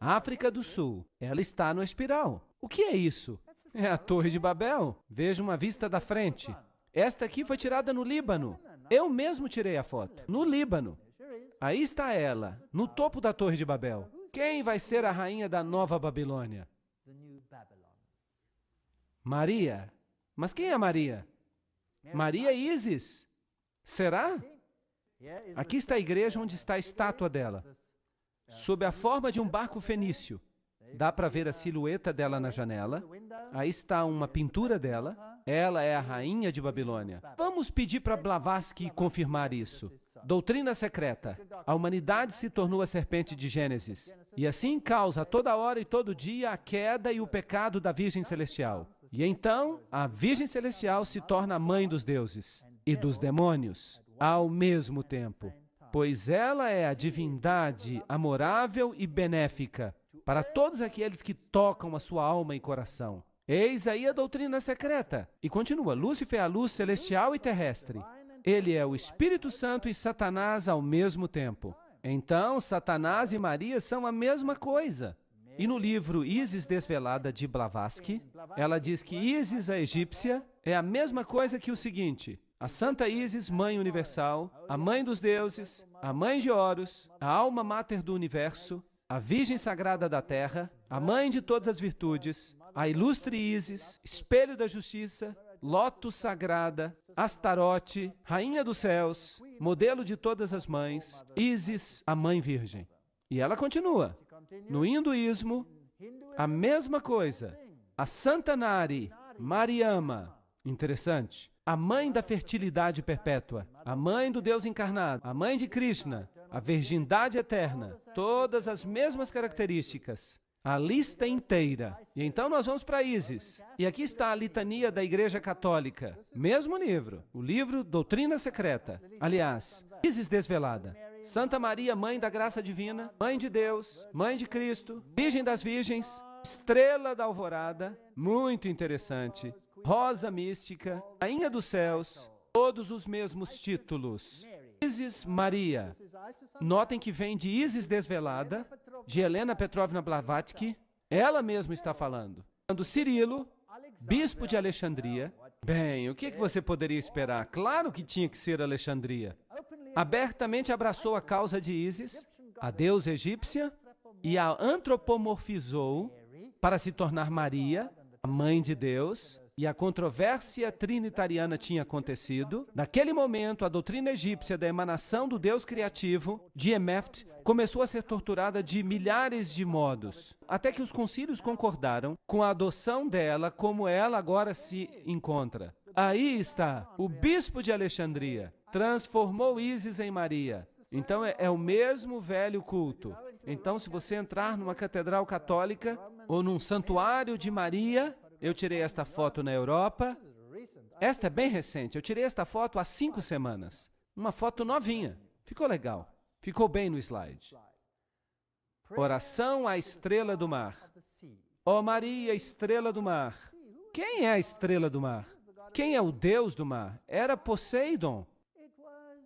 África do Sul. Ela está no espiral. O que é isso? É a Torre de Babel. Veja uma vista da frente. Esta aqui foi tirada no Líbano. Eu mesmo tirei a foto. No Líbano. Aí está ela, no topo da Torre de Babel. Quem vai ser a rainha da Nova Babilônia? Maria. Mas quem é Maria? Maria Isis. Será? Aqui está a igreja onde está a estátua dela, sob a forma de um barco fenício. Dá para ver a silhueta dela na janela. Aí está uma pintura dela. Ela é a rainha de Babilônia. Vamos pedir para Blavatsky confirmar isso. Doutrina secreta. A humanidade se tornou a serpente de Gênesis. E assim causa toda hora e todo dia a queda e o pecado da Virgem Celestial. E então, a Virgem Celestial se torna a mãe dos deuses e dos demônios ao mesmo tempo. Pois ela é a divindade amorável e benéfica para todos aqueles que tocam a sua alma e coração. Eis aí a doutrina secreta. E continua, Lúcifer é a luz celestial e terrestre. Ele é o Espírito Santo e Satanás ao mesmo tempo. Então, Satanás e Maria são a mesma coisa. E no livro Isis Desvelada, de Blavatsky, ela diz que Isis, a egípcia, é a mesma coisa que o seguinte: A Santa Ísis, Mãe Universal, a Mãe dos Deuses, a Mãe de Horus, a Alma Máter do Universo, a Virgem Sagrada da Terra, a Mãe de todas as virtudes, a Ilustre Ísis, Espelho da Justiça, Lótus Sagrada, Astarote, Rainha dos Céus, modelo de todas as mães, Ísis, a Mãe Virgem. E ela continua. No hinduísmo, a mesma coisa. A Santa Nari, Mariama, interessante. A mãe da fertilidade perpétua, a mãe do Deus encarnado, a mãe de Krishna, a virgindade eterna, todas as mesmas características. A lista inteira. E então nós vamos para Ísis. E aqui está a litania da Igreja Católica. Mesmo livro. O livro Doutrina Secreta. Aliás, Ísis Desvelada. Santa Maria, Mãe da Graça Divina, Mãe de Deus, Mãe de Cristo, Virgem das Virgens, Estrela da Alvorada, muito interessante. Rosa Mística, Rainha dos Céus, todos os mesmos títulos. Ísis Maria. Notem que vem de Ísis Desvelada, de Helena Petrovna Blavatsky. Ela mesma está falando. Quando Cirilo, bispo de Alexandria. Bem, o que você poderia esperar? Claro que tinha que ser Alexandria. Abertamente abraçou a causa de Ísis, a deusa egípcia, e a antropomorfizou para se tornar Maria, a mãe de Deus. E a controvérsia trinitariana tinha acontecido. Naquele momento, a doutrina egípcia da emanação do Deus criativo, de Emeft, começou a ser torturada de milhares de modos, até que os concílios concordaram com a adoção dela como ela agora se encontra. Aí está, o bispo de Alexandria transformou Ísis em Maria. Então é o mesmo velho culto. Então, se você entrar numa catedral católica ou num santuário de Maria... Eu tirei esta foto na Europa. Esta é bem recente. Eu tirei esta foto há 5 semanas. Uma foto novinha. Ficou legal. Ficou bem no slide. Oração à estrela do mar. Ó Maria, estrela do mar. Quem é a estrela do mar? Quem é o Deus do mar? Era Poseidon.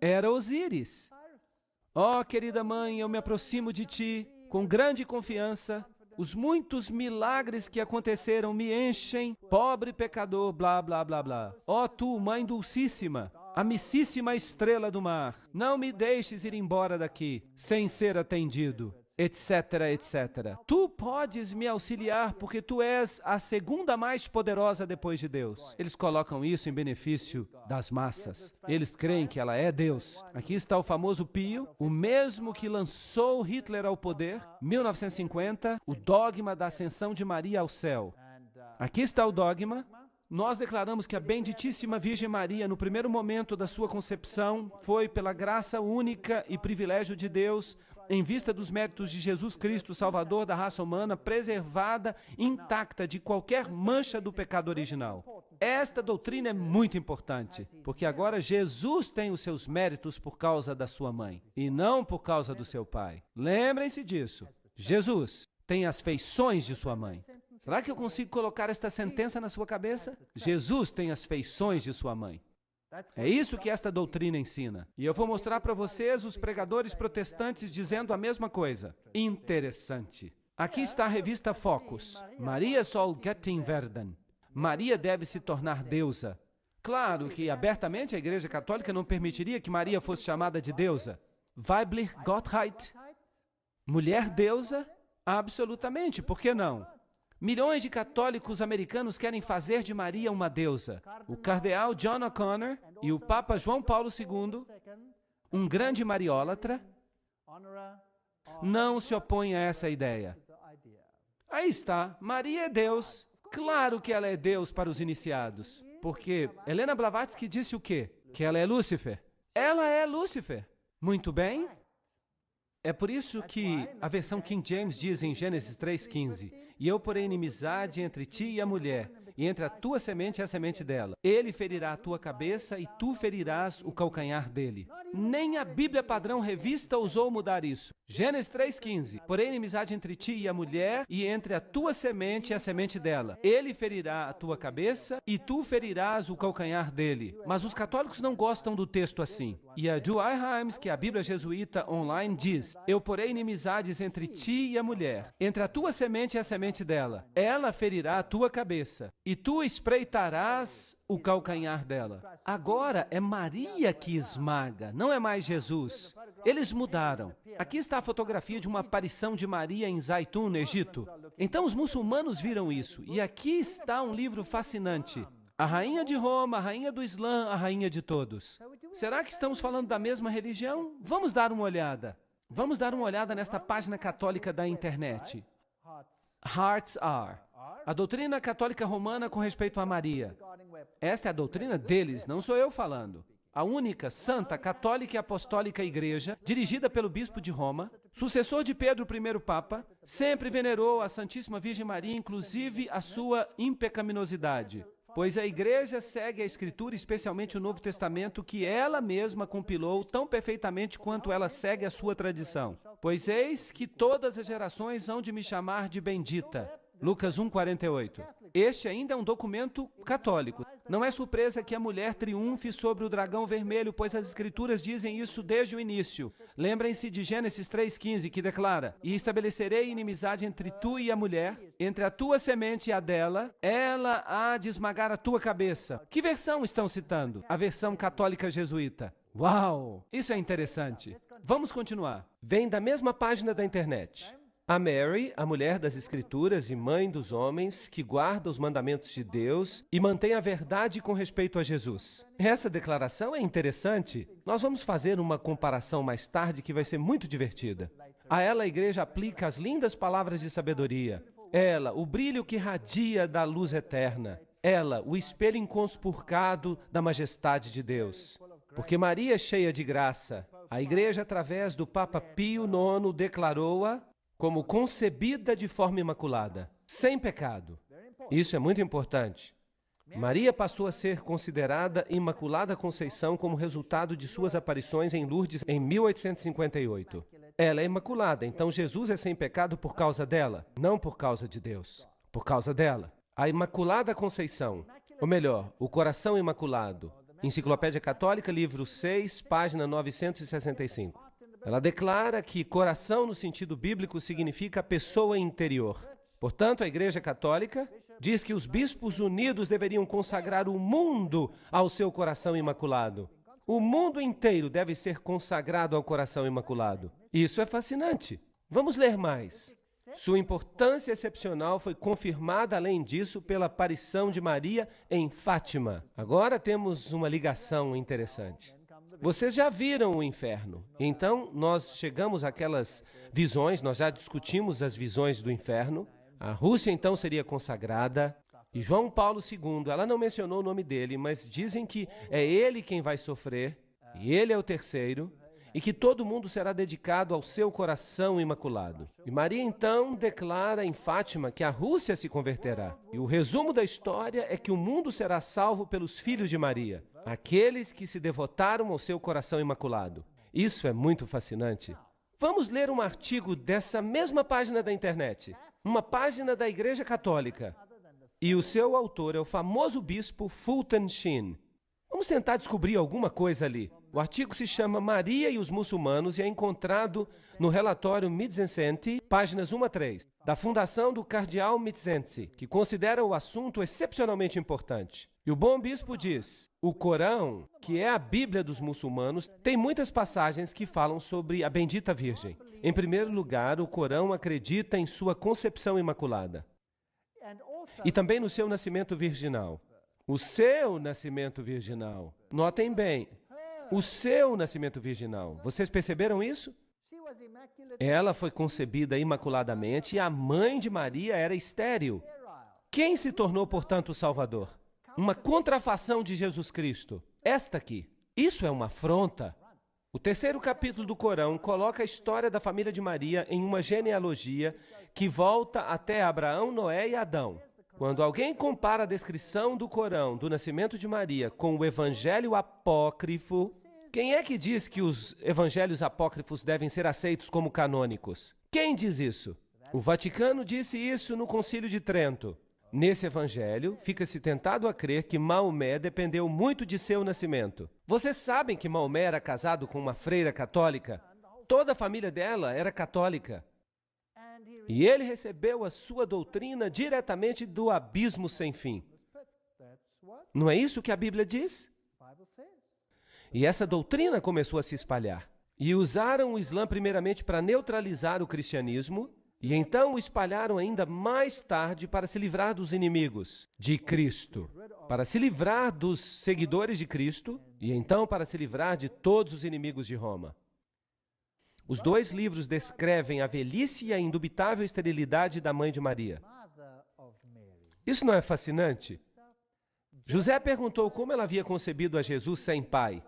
Era Osíris. Ó querida mãe, eu me aproximo de ti com grande confiança. Os muitos milagres que aconteceram me enchem, pobre pecador, blá, blá, blá, blá. Ó tu, Mãe Dulcíssima, amicíssima estrela do mar, não me deixes ir embora daqui, sem ser atendido, etc, etc. Tu podes me auxiliar, porque tu és a segunda mais poderosa depois de Deus. Eles colocam isso em benefício das massas. Eles creem que ela é Deus. Aqui está o famoso Pio, o mesmo que lançou Hitler ao poder, 1950, o dogma da ascensão de Maria ao céu. Aqui está o dogma. Nós declaramos que a benditíssima Virgem Maria, no primeiro momento da sua concepção, foi pela graça única e privilégio de Deus, em vista dos méritos de Jesus Cristo, Salvador da raça humana, preservada, intacta de qualquer mancha do pecado original. Esta doutrina é muito importante, porque agora Jesus tem os seus méritos por causa da sua mãe, e não por causa do seu pai. Lembrem-se disso. Jesus tem as feições de sua mãe. Será que eu consigo colocar esta sentença na sua cabeça? Jesus tem as feições de sua mãe. É isso que esta doutrina ensina. E eu vou mostrar para vocês os pregadores protestantes dizendo a mesma coisa. Interessante. Aqui está a revista Focus. Maria soll Göttin werden. Maria deve se tornar deusa. Claro que abertamente a Igreja Católica não permitiria que Maria fosse chamada de deusa. Weiblich Gottheit. Mulher deusa? Absolutamente. Por que não? Milhões de católicos americanos querem fazer de Maria uma deusa. O cardeal John O'Connor e o Papa João Paulo II, um grande mariólatra, não se opõem a essa ideia. Aí está, Maria é Deus. Claro que ela é Deus para os iniciados. Porque Helena Blavatsky disse o quê? Que ela é Lúcifer. Ela é Lúcifer. Muito bem. É por isso que a versão King James diz em Gênesis 3,15: E eu porei inimizade entre ti e a mulher, e entre a tua semente e a semente dela. Ele ferirá a tua cabeça e tu ferirás o calcanhar dele. Nem a Bíblia Padrão Revista ousou mudar isso. Gênesis 3,15: Porém inimizade entre ti e a mulher, e entre a tua semente e a semente dela. Ele ferirá a tua cabeça e tu ferirás o calcanhar dele. Mas os católicos não gostam do texto assim. E a Dwight Himes, que é a Bíblia Jesuíta Online, diz: eu porei inimizades entre ti e a mulher, entre a tua semente e a semente dela. Ela ferirá a tua cabeça, e tu espreitarás o calcanhar dela. Agora é Maria que esmaga, não é mais Jesus. Eles mudaram. Aqui está a fotografia de uma aparição de Maria em Zaitun, no Egito. Então os muçulmanos viram isso. E aqui está um livro fascinante. A rainha de Roma, a rainha do Islã, a rainha de todos. Será que estamos falando da mesma religião? Vamos dar uma olhada. Vamos dar uma olhada nesta página católica da internet. Hearts Are. A doutrina católica romana com respeito a Maria. Esta é a doutrina deles, não sou eu falando. A única, santa, católica e apostólica igreja, dirigida pelo bispo de Roma, sucessor de Pedro I Papa, sempre venerou a Santíssima Virgem Maria, inclusive a sua impecaminosidade. Pois a igreja segue a Escritura, especialmente o Novo Testamento, que ela mesma compilou tão perfeitamente quanto ela segue a sua tradição. Pois eis que todas as gerações hão de me chamar de bendita. Lucas 1,48. Este ainda é um documento católico. Não é surpresa que a mulher triunfe sobre o dragão vermelho, pois as Escrituras dizem isso desde o início. Lembrem-se de Gênesis 3,15, que declara: e estabelecerei inimizade entre tu e a mulher, entre a tua semente e a dela, ela há de esmagar a tua cabeça. Que versão estão citando? A versão católica jesuíta. Uau! Isso é interessante. Vamos continuar. Vem da mesma página da internet. A Mary, a mulher das Escrituras e mãe dos homens, que guarda os mandamentos de Deus e mantém a verdade com respeito a Jesus. Essa declaração é interessante. Nós vamos fazer uma comparação mais tarde que vai ser muito divertida. A ela a igreja aplica as lindas palavras de sabedoria. Ela, o brilho que radia da luz eterna. Ela, o espelho inconspurcado da majestade de Deus. Porque Maria é cheia de graça. A igreja, através do Papa Pio IX, declarou-a como concebida de forma imaculada, sem pecado. Isso é muito importante. Maria passou a ser considerada Imaculada Conceição como resultado de suas aparições em Lourdes em 1858. Ela é imaculada, então Jesus é sem pecado por causa dela, não por causa de Deus, por causa dela. A Imaculada Conceição, ou melhor, o Coração Imaculado, Enciclopédia Católica, livro 6, página 965. Ela declara que coração, no sentido bíblico, significa pessoa interior. Portanto, a Igreja Católica diz que os bispos unidos deveriam consagrar o mundo ao seu coração imaculado. O mundo inteiro deve ser consagrado ao coração imaculado. Isso é fascinante. Vamos ler mais. Sua importância excepcional foi confirmada, além disso, pela aparição de Maria em Fátima. Agora temos uma ligação interessante. Vocês já viram o inferno. Então, nós chegamos àquelas visões, nós já discutimos as visões do inferno. A Rússia, então, seria consagrada. E João Paulo II, ela não mencionou o nome dele, mas dizem que é ele quem vai sofrer, e ele é o terceiro, e que todo mundo será dedicado ao seu coração imaculado. E Maria, então, declara em Fátima que a Rússia se converterá. E o resumo da história é que o mundo será salvo pelos filhos de Maria, aqueles que se devotaram ao seu coração imaculado. Isso é muito fascinante. Vamos ler um artigo dessa mesma página da internet, uma página da Igreja Católica. E o seu autor é o famoso bispo Fulton Sheen. Vamos tentar descobrir alguma coisa ali. O artigo se chama Maria e os Muçulmanos e é encontrado no relatório Mizensenti, páginas 1 a 3, da Fundação do Cardeal Mizensenti, que considera o assunto excepcionalmente importante. E o bom bispo diz: o Corão, que é a Bíblia dos muçulmanos, tem muitas passagens que falam sobre a bendita Virgem. Em primeiro lugar, o Corão acredita em sua concepção imaculada e também no seu nascimento virginal. O seu nascimento virginal. Notem bem, o seu nascimento virginal. Vocês perceberam isso? Ela foi concebida imaculadamente e a mãe de Maria era estéril. Quem se tornou, portanto, o Salvador? Uma contrafação de Jesus Cristo. Esta aqui. Isso é uma afronta. O terceiro capítulo do Corão coloca a história da família de Maria em uma genealogia que volta até Abraão, Noé e Adão. Quando alguém compara a descrição do Corão do nascimento de Maria com o Evangelho apócrifo, quem é que diz que os evangelhos apócrifos devem ser aceitos como canônicos? Quem diz isso? O Vaticano disse isso no Concílio de Trento. Nesse evangelho, fica-se tentado a crer que Maomé dependeu muito de seu nascimento. Vocês sabem que Maomé era casado com uma freira católica? Toda a família dela era católica. E ele recebeu a sua doutrina diretamente do abismo sem fim. Não é isso que a Bíblia diz? E essa doutrina começou a se espalhar. E usaram o Islã primeiramente para neutralizar o cristianismo, e então o espalharam ainda mais tarde para se livrar dos inimigos de Cristo, para se livrar dos seguidores de Cristo, e então para se livrar de todos os inimigos de Roma. Os dois livros descrevem a velhice e a indubitável esterilidade da mãe de Maria. Isso não é fascinante? José perguntou como ela havia concebido a Jesus sem pai.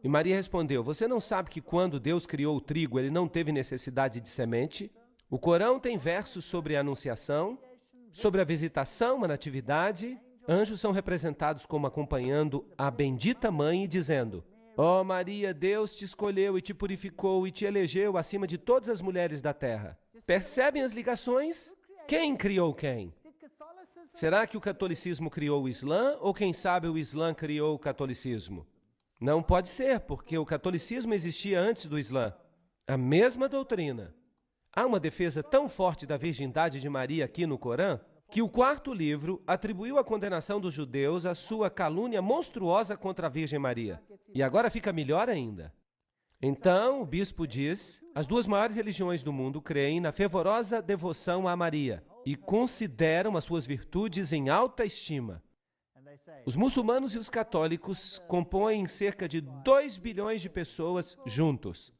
E Maria respondeu: você não sabe que quando Deus criou o trigo, ele não teve necessidade de semente? O Corão tem versos sobre a anunciação, sobre a visitação, a natividade. Anjos são representados como acompanhando a bendita mãe e dizendo: ó Maria, Deus te escolheu e te purificou e te elegeu acima de todas as mulheres da terra. Percebem as ligações? Quem criou quem? Será que o catolicismo criou o Islã ou quem sabe o Islã criou o catolicismo? Não pode ser, porque o catolicismo existia antes do Islã. A mesma doutrina. Há uma defesa tão forte da virgindade de Maria aqui no Corão, que o quarto livro atribuiu a condenação dos judeus à sua calúnia monstruosa contra a Virgem Maria. E agora fica melhor ainda. Então, o bispo diz, as duas maiores religiões do mundo creem na fervorosa devoção a Maria e consideram as suas virtudes em alta estima. Os muçulmanos e os católicos compõem cerca de 2 bilhões de pessoas juntos.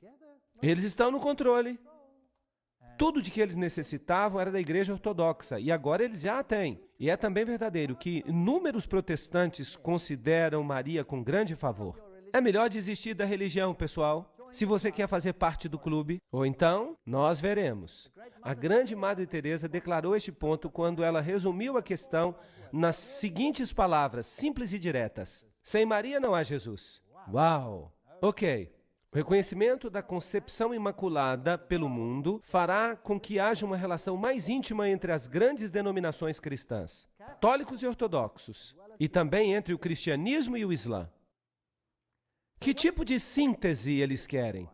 Eles estão no controle. Tudo de que eles necessitavam era da Igreja Ortodoxa, e agora eles já a têm. E é também verdadeiro que inúmeros protestantes consideram Maria com grande favor. É melhor desistir da religião, pessoal, se você quer fazer parte do clube. Ou então, nós veremos. A grande Madre Teresa declarou este ponto quando ela resumiu a questão nas seguintes palavras, simples e diretas: sem Maria não há Jesus. Uau! Ok. O reconhecimento da concepção imaculada pelo mundo fará com que haja uma relação mais íntima entre as grandes denominações cristãs, católicos e ortodoxos, e também entre o cristianismo e o Islã. Que tipo de síntese eles querem?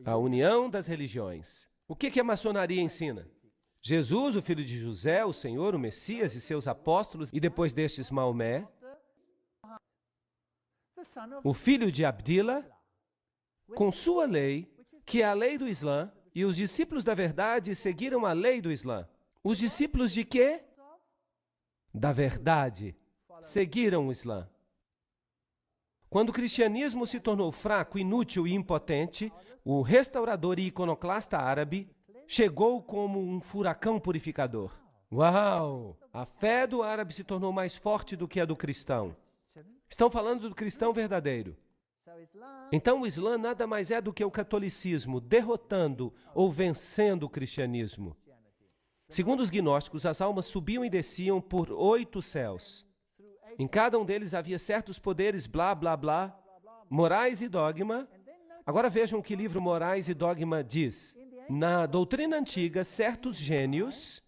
A união das religiões. O que a maçonaria ensina? Jesus, o filho de José, o Senhor, o Messias e seus apóstolos, e depois destes Maomé, o filho de Abdillah, com sua lei, que é a lei do Islã, e os discípulos da verdade seguiram a lei do Islã. Os discípulos de quê? Da verdade. Seguiram o Islã. Quando o cristianismo se tornou fraco, inútil e impotente, o restaurador e iconoclasta árabe chegou como um furacão purificador. Uau! A fé do árabe se tornou mais forte do que a do cristão. Estão falando do cristão verdadeiro. Então o Islã nada mais é do que o catolicismo derrotando ou vencendo o cristianismo. Segundo os gnósticos, as almas subiam e desciam por 8 céus. Em cada um deles havia certos poderes, blá, blá, blá, morais e dogma. Agora vejam o que o livro Morais e Dogma diz. Na doutrina antiga, certos gênios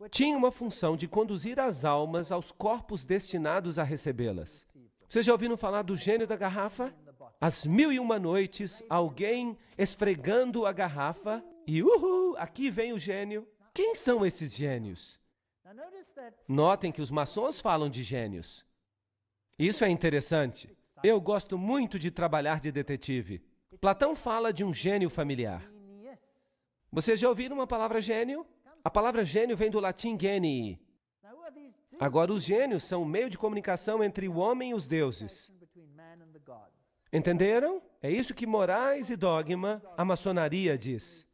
tinham uma função de conduzir as almas aos corpos destinados a recebê-las. Vocês já ouviram falar do gênio da garrafa? Às 1001 noites, alguém esfregando a garrafa e, aqui vem o gênio. Quem são esses gênios? Notem que os maçons falam de gênios. Isso é interessante. Eu gosto muito de trabalhar de detetive. Platão fala de um gênio familiar. Vocês já ouviram uma palavra gênio? A palavra gênio vem do latim genii. Agora, os gênios são o meio de comunicação entre o homem e os deuses. Entenderam? É isso que Morais e Dogma, a maçonaria, diz.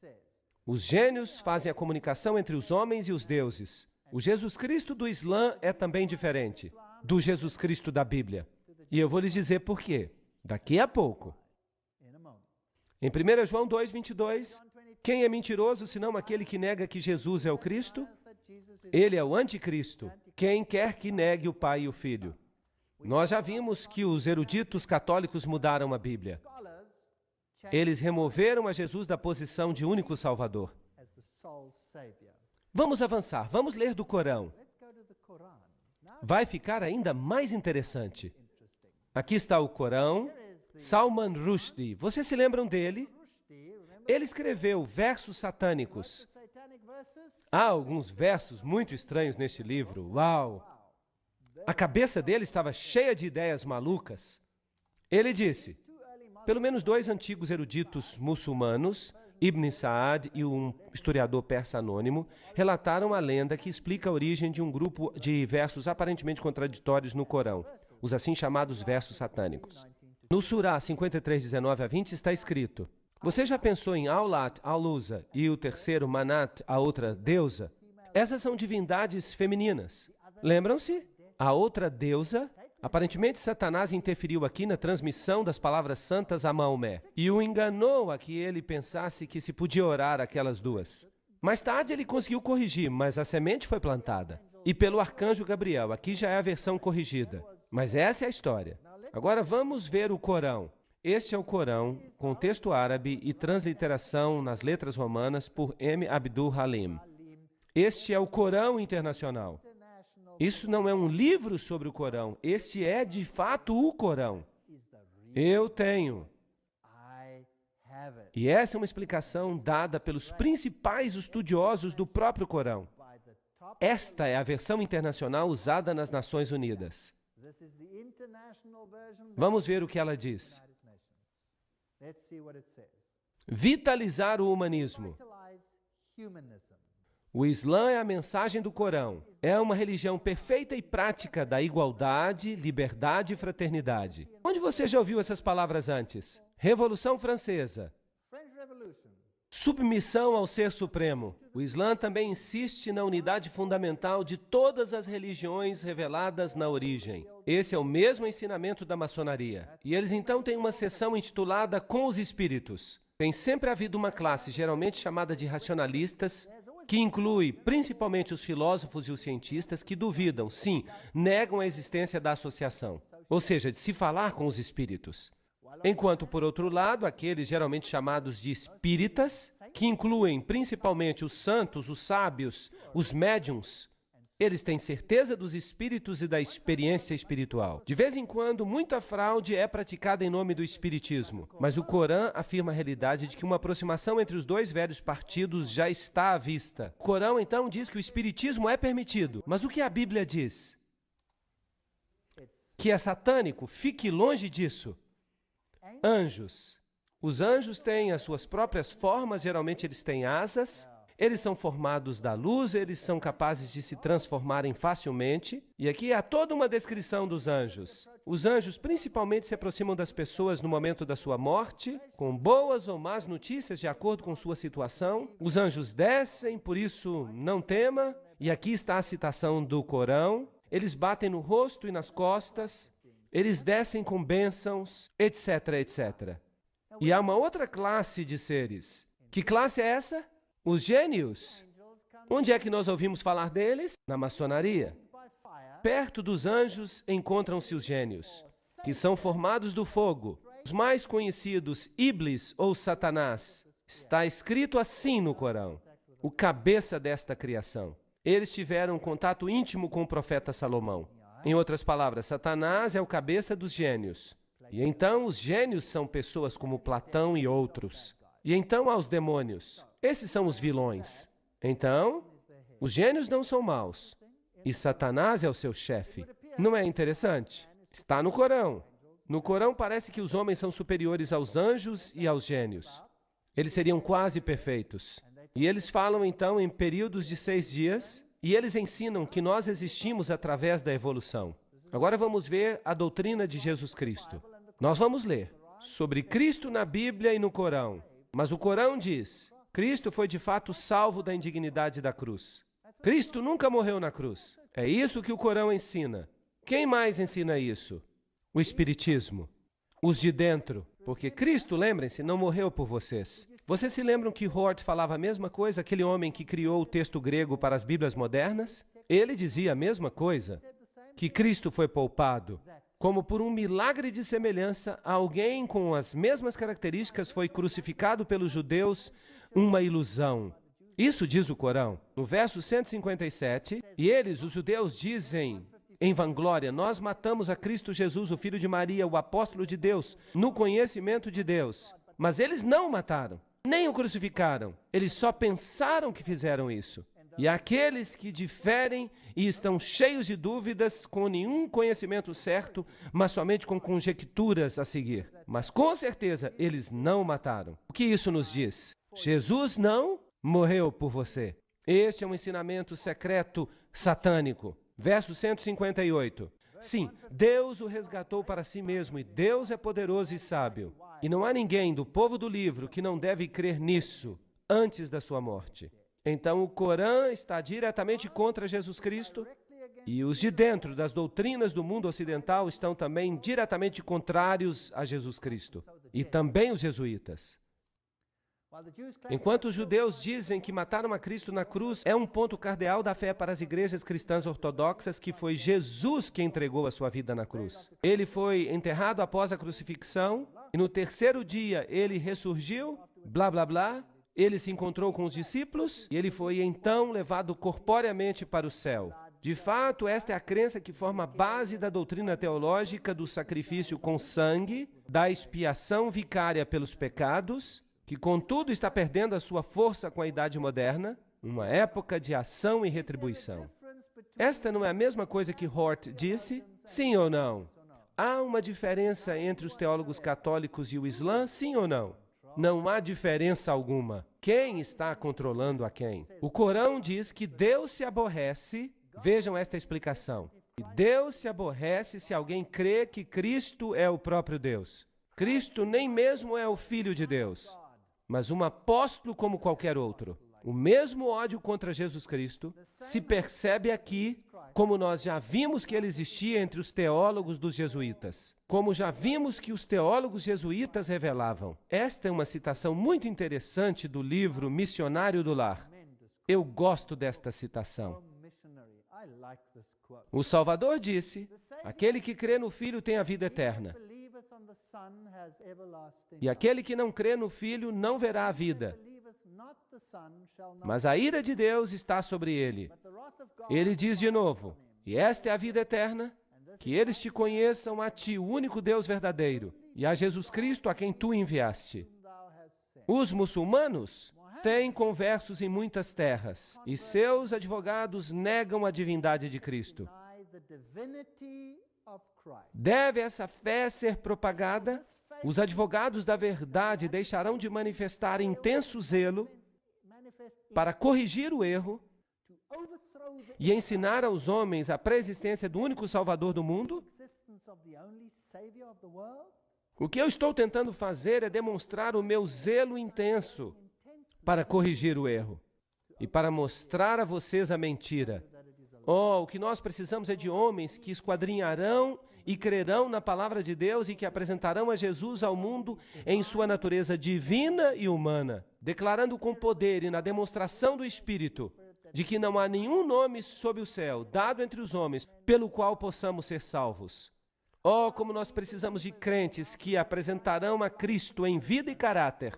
Os gênios fazem a comunicação entre os homens e os deuses. O Jesus Cristo do Islã é também diferente do Jesus Cristo da Bíblia. E eu vou lhes dizer por quê, daqui a pouco. Em 1 João 2:22, quem é mentiroso senão aquele que nega que Jesus é o Cristo? Ele é o anticristo, quem quer que negue o Pai e o Filho. Nós já vimos que os eruditos católicos mudaram a Bíblia. Eles removeram a Jesus da posição de único Salvador. Vamos avançar, vamos ler do Corão. Vai ficar ainda mais interessante. Aqui está o Corão, Salman Rushdie. Vocês se lembram dele? Ele escreveu versos satânicos. Há alguns versos muito estranhos neste livro. Uau! A cabeça dele estava cheia de ideias malucas. Ele disse, pelo menos 2 antigos eruditos muçulmanos, Ibn Saad e um historiador persa anônimo, relataram a lenda que explica a origem de um grupo de versos aparentemente contraditórios no Corão, os assim chamados versos satânicos. No Surah 53, 19 a 20 está escrito, você já pensou em Aulat, Al-Uzza e o terceiro Manat, a outra deusa? Essas são divindades femininas. Lembram-se? A outra deusa, aparentemente Satanás interferiu aqui na transmissão das palavras santas a Maomé e o enganou a que ele pensasse que se podia orar aquelas duas. Mais tarde ele conseguiu corrigir, mas a semente foi plantada. E pelo arcanjo Gabriel, aqui já é a versão corrigida. Mas essa é a história. Agora vamos ver o Corão. Este é o Corão, com texto árabe e transliteração nas letras romanas por M. Abdul Halim. Este é o Corão Internacional. Isso não é um livro sobre o Corão. Este é, de fato, o Corão. Eu tenho. E essa é uma explicação dada pelos principais estudiosos do próprio Corão. Esta é a versão internacional usada nas Nações Unidas. Vamos ver o que ela diz. Vitalizar o humanismo. O Islã é a mensagem do Corão. É uma religião perfeita e prática da igualdade, liberdade e fraternidade. Onde você já ouviu essas palavras antes? Revolução Francesa. Submissão ao Ser Supremo. O Islã também insiste na unidade fundamental de todas as religiões reveladas na origem. Esse é o mesmo ensinamento da maçonaria. E eles então têm uma seção intitulada Com os Espíritos. Tem sempre havido uma classe, geralmente chamada de racionalistas, que inclui principalmente os filósofos e os cientistas que duvidam, sim, negam a existência da associação, ou seja, de se falar com os espíritos. Enquanto, por outro lado, aqueles geralmente chamados de espíritas, que incluem principalmente os santos, os sábios, os médiuns, eles têm certeza dos espíritos e da experiência espiritual. De vez em quando, muita fraude é praticada em nome do espiritismo, mas o Corão afirma a realidade de que uma aproximação entre os dois velhos partidos já está à vista. O Corão, então, diz que o espiritismo é permitido, mas o que a Bíblia diz? Que é satânico, fique longe disso. Anjos. Os anjos têm as suas próprias formas, geralmente eles têm asas, eles são formados da luz, eles são capazes de se transformarem facilmente. E aqui há toda uma descrição dos anjos. Os anjos principalmente se aproximam das pessoas no momento da sua morte, com boas ou más notícias de acordo com sua situação. Os anjos descem, por isso não tema. E aqui está a citação do Corão. Eles batem no rosto e nas costas. Eles descem com bênçãos, etc, etc. E há uma outra classe de seres. Que classe é essa? Os gênios. Onde é que nós ouvimos falar deles? Na maçonaria. Perto dos anjos encontram-se os gênios, que são formados do fogo. Os mais conhecidos, Iblis ou Satanás. Está escrito assim no Corão. O cabeça desta criação. Eles tiveram contato íntimo com o profeta Salomão. Em outras palavras, Satanás é o cabeça dos gênios. E então os gênios são pessoas como Platão e outros. E então há os demônios. Esses são os vilões. Então, os gênios não são maus. E Satanás é o seu chefe. Não é interessante? Está no Corão. No Corão parece que os homens são superiores aos anjos e aos gênios. Eles seriam quase perfeitos. E eles falam então em períodos de 6 dias, e eles ensinam que nós existimos através da evolução. Agora vamos ver a doutrina de Jesus Cristo. Nós vamos ler sobre Cristo na Bíblia e no Corão. Mas o Corão diz, Cristo foi de fato salvo da indignidade da cruz. Cristo nunca morreu na cruz. É isso que o Corão ensina. Quem mais ensina isso? O Espiritismo. Os de dentro. Porque Cristo, lembrem-se, não morreu por vocês. Vocês se lembram que Hort falava a mesma coisa, aquele homem que criou o texto grego para as Bíblias modernas? Ele dizia a mesma coisa, que Cristo foi poupado. Como por um milagre de semelhança, alguém com as mesmas características foi crucificado pelos judeus, uma ilusão. Isso diz o Corão, no verso 157, e eles, os judeus, dizem em vanglória: nós matamos a Cristo Jesus, o filho de Maria, o apóstolo de Deus, no conhecimento de Deus. Mas eles não o mataram, nem o crucificaram. Eles só pensaram que fizeram isso. E aqueles que diferem e estão cheios de dúvidas, com nenhum conhecimento certo, mas somente com conjecturas a seguir. Mas com certeza eles não o mataram. O que isso nos diz? Jesus não morreu por você. Este é um ensinamento secreto satânico. Verso 158. Sim, Deus o resgatou para si mesmo, e Deus é poderoso e sábio. E não há ninguém do povo do livro que não deve crer nisso antes da sua morte. Então o Corão está diretamente contra Jesus Cristo, e os de dentro das doutrinas do mundo ocidental estão também diretamente contrários a Jesus Cristo, e também os jesuítas. Enquanto os judeus dizem que mataram a Cristo na cruz, é um ponto cardeal da fé para as igrejas cristãs ortodoxas que foi Jesus que entregou a sua vida na cruz. Ele foi enterrado após a crucifixão, e no terceiro dia ele ressurgiu, blá blá blá, ele se encontrou com os discípulos, e ele foi então levado corporeamente para o céu. De fato, esta é a crença que forma a base da doutrina teológica do sacrifício com sangue, da expiação vicária pelos pecados, que contudo está perdendo a sua força com a idade moderna, uma época de ação e retribuição. Esta não é a mesma coisa que Hort disse? Sim ou não? Há uma diferença entre os teólogos católicos e o Islã? Sim ou não? Não há diferença alguma. Quem está controlando a quem? O Corão diz que Deus se aborrece, vejam esta explicação, e Deus se aborrece se alguém crê que Cristo é o próprio Deus. Cristo nem mesmo é o Filho de Deus, mas um apóstolo como qualquer outro. O mesmo ódio contra Jesus Cristo se percebe aqui, como nós já vimos que ele existia entre os teólogos dos jesuítas, como já vimos que os teólogos jesuítas revelavam. Esta é uma citação muito interessante do livro Missionário do Lar. Eu gosto desta citação. O Salvador disse: aquele que crê no Filho tem a vida eterna. E aquele que não crê no Filho não verá a vida, mas a ira de Deus está sobre ele. Ele diz de novo: e esta é a vida eterna, que eles te conheçam a ti, o único Deus verdadeiro, e a Jesus Cristo, a quem tu enviaste. Os muçulmanos têm conversos em muitas terras, e seus advogados negam a divindade de Cristo. Deve essa fé ser propagada? Os advogados da verdade deixarão de manifestar intenso zelo para corrigir o erro e ensinar aos homens a pré-existência do único Salvador do mundo? O que eu estou tentando fazer é demonstrar o meu zelo intenso para corrigir o erro e para mostrar a vocês a mentira. Oh, o que nós precisamos é de homens que esquadrinharão e crerão na palavra de Deus e que apresentarão a Jesus ao mundo em sua natureza divina e humana, declarando com poder e na demonstração do Espírito de que não há nenhum nome sob o céu dado entre os homens pelo qual possamos ser salvos. Oh, como nós precisamos de crentes que apresentarão a Cristo em vida e caráter,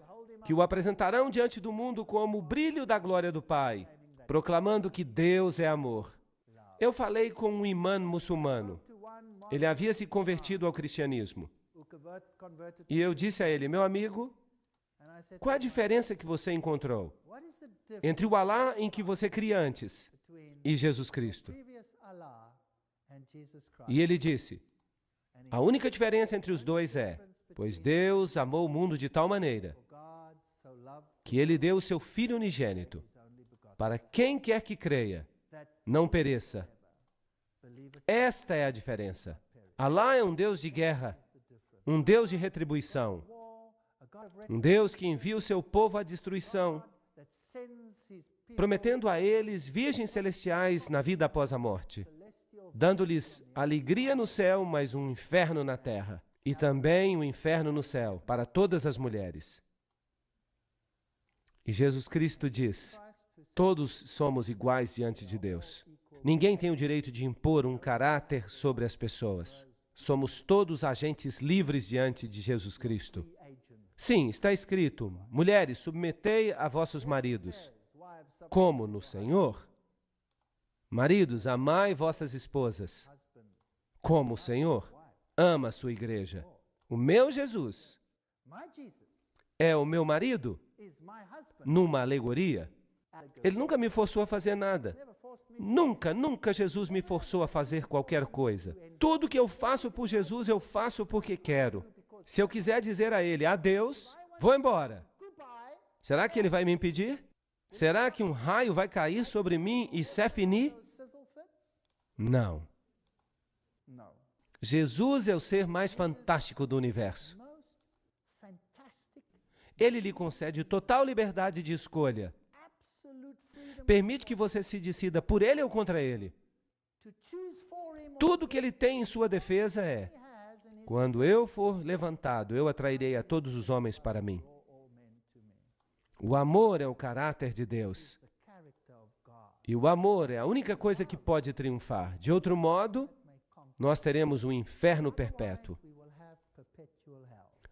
que o apresentarão diante do mundo como o brilho da glória do Pai, proclamando que Deus é amor. Eu falei com um imã muçulmano. Ele havia se convertido ao cristianismo. E eu disse a ele: meu amigo, qual a diferença que você encontrou entre o Alá em que você cria antes e Jesus Cristo? E ele disse: a única diferença entre os dois é, pois Deus amou o mundo de tal maneira que Ele deu o seu Filho unigênito, para quem quer que creia, não pereça. Esta é a diferença. Alá é um Deus de guerra, um Deus de retribuição, um Deus que envia o seu povo à destruição, prometendo a eles virgens celestiais na vida após a morte, dando-lhes alegria no céu, mas um inferno na terra, e também um inferno no céu para todas as mulheres. E Jesus Cristo diz: todos somos iguais diante de Deus. Ninguém tem o direito de impor um caráter sobre as pessoas. Somos todos agentes livres diante de Jesus Cristo. Sim, está escrito: mulheres, submetei a vossos maridos. como no Senhor. Maridos, amai vossas esposas, como o Senhor ama a sua igreja. O meu Jesus é o meu marido numa alegoria. Ele nunca me forçou a fazer nada. Nunca Jesus me forçou a fazer qualquer coisa. Tudo que eu faço por Jesus, eu faço porque quero. Se eu quiser dizer a Ele, adeus, vou embora. Será que Ele vai me impedir? Será que um raio vai cair sobre mim e c'est fini? Não. Jesus é o ser mais fantástico do universo. Ele lhe concede total liberdade de escolha. Permite que você se decida por Ele ou contra Ele. Tudo que Ele tem em sua defesa é: quando eu for levantado, eu atrairei a todos os homens para mim. O amor é o caráter de Deus. E o amor é a única coisa que pode triunfar. De outro modo, nós teremos um inferno perpétuo.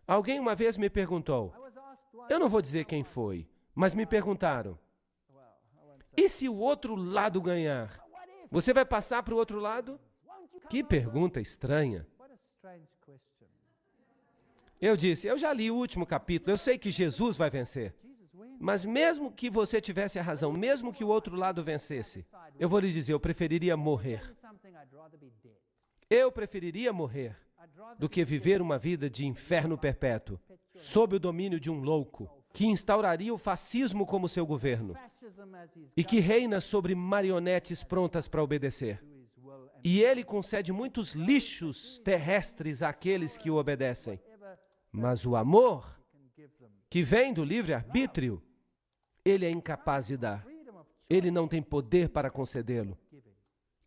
Alguém uma vez me perguntou, eu não vou dizer quem foi, mas me perguntaram, e se o outro lado ganhar? Você vai passar para o outro lado? Que pergunta estranha. Eu disse, eu já li o último capítulo, eu sei que Jesus vai vencer. Mas mesmo que você tivesse a razão, mesmo que o outro lado vencesse, eu vou lhe dizer, eu preferiria morrer. Eu preferiria morrer do que viver uma vida de inferno perpétuo, sob o domínio de um louco, que instauraria o fascismo como seu governo e que reina sobre marionetes prontas para obedecer. E ele concede muitos lixos terrestres àqueles que o obedecem. Mas o amor, que vem do livre-arbítrio, ele é incapaz de dar. Ele não tem poder para concedê-lo.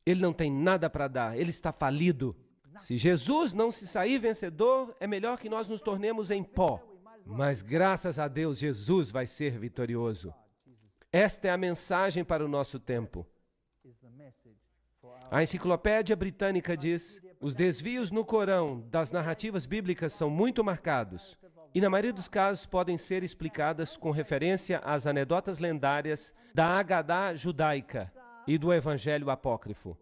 Ele não tem nada para dar. Ele está falido. Se Jesus não se sair vencedor, é melhor que nós nos tornemos em pó. Mas graças a Deus, Jesus vai ser vitorioso. Esta é a mensagem para o nosso tempo. A Enciclopédia Britânica diz, os desvios no Corão das narrativas bíblicas são muito marcados e, na maioria dos casos, podem ser explicadas com referência às anedotas lendárias da Agadá judaica e do Evangelho apócrifo.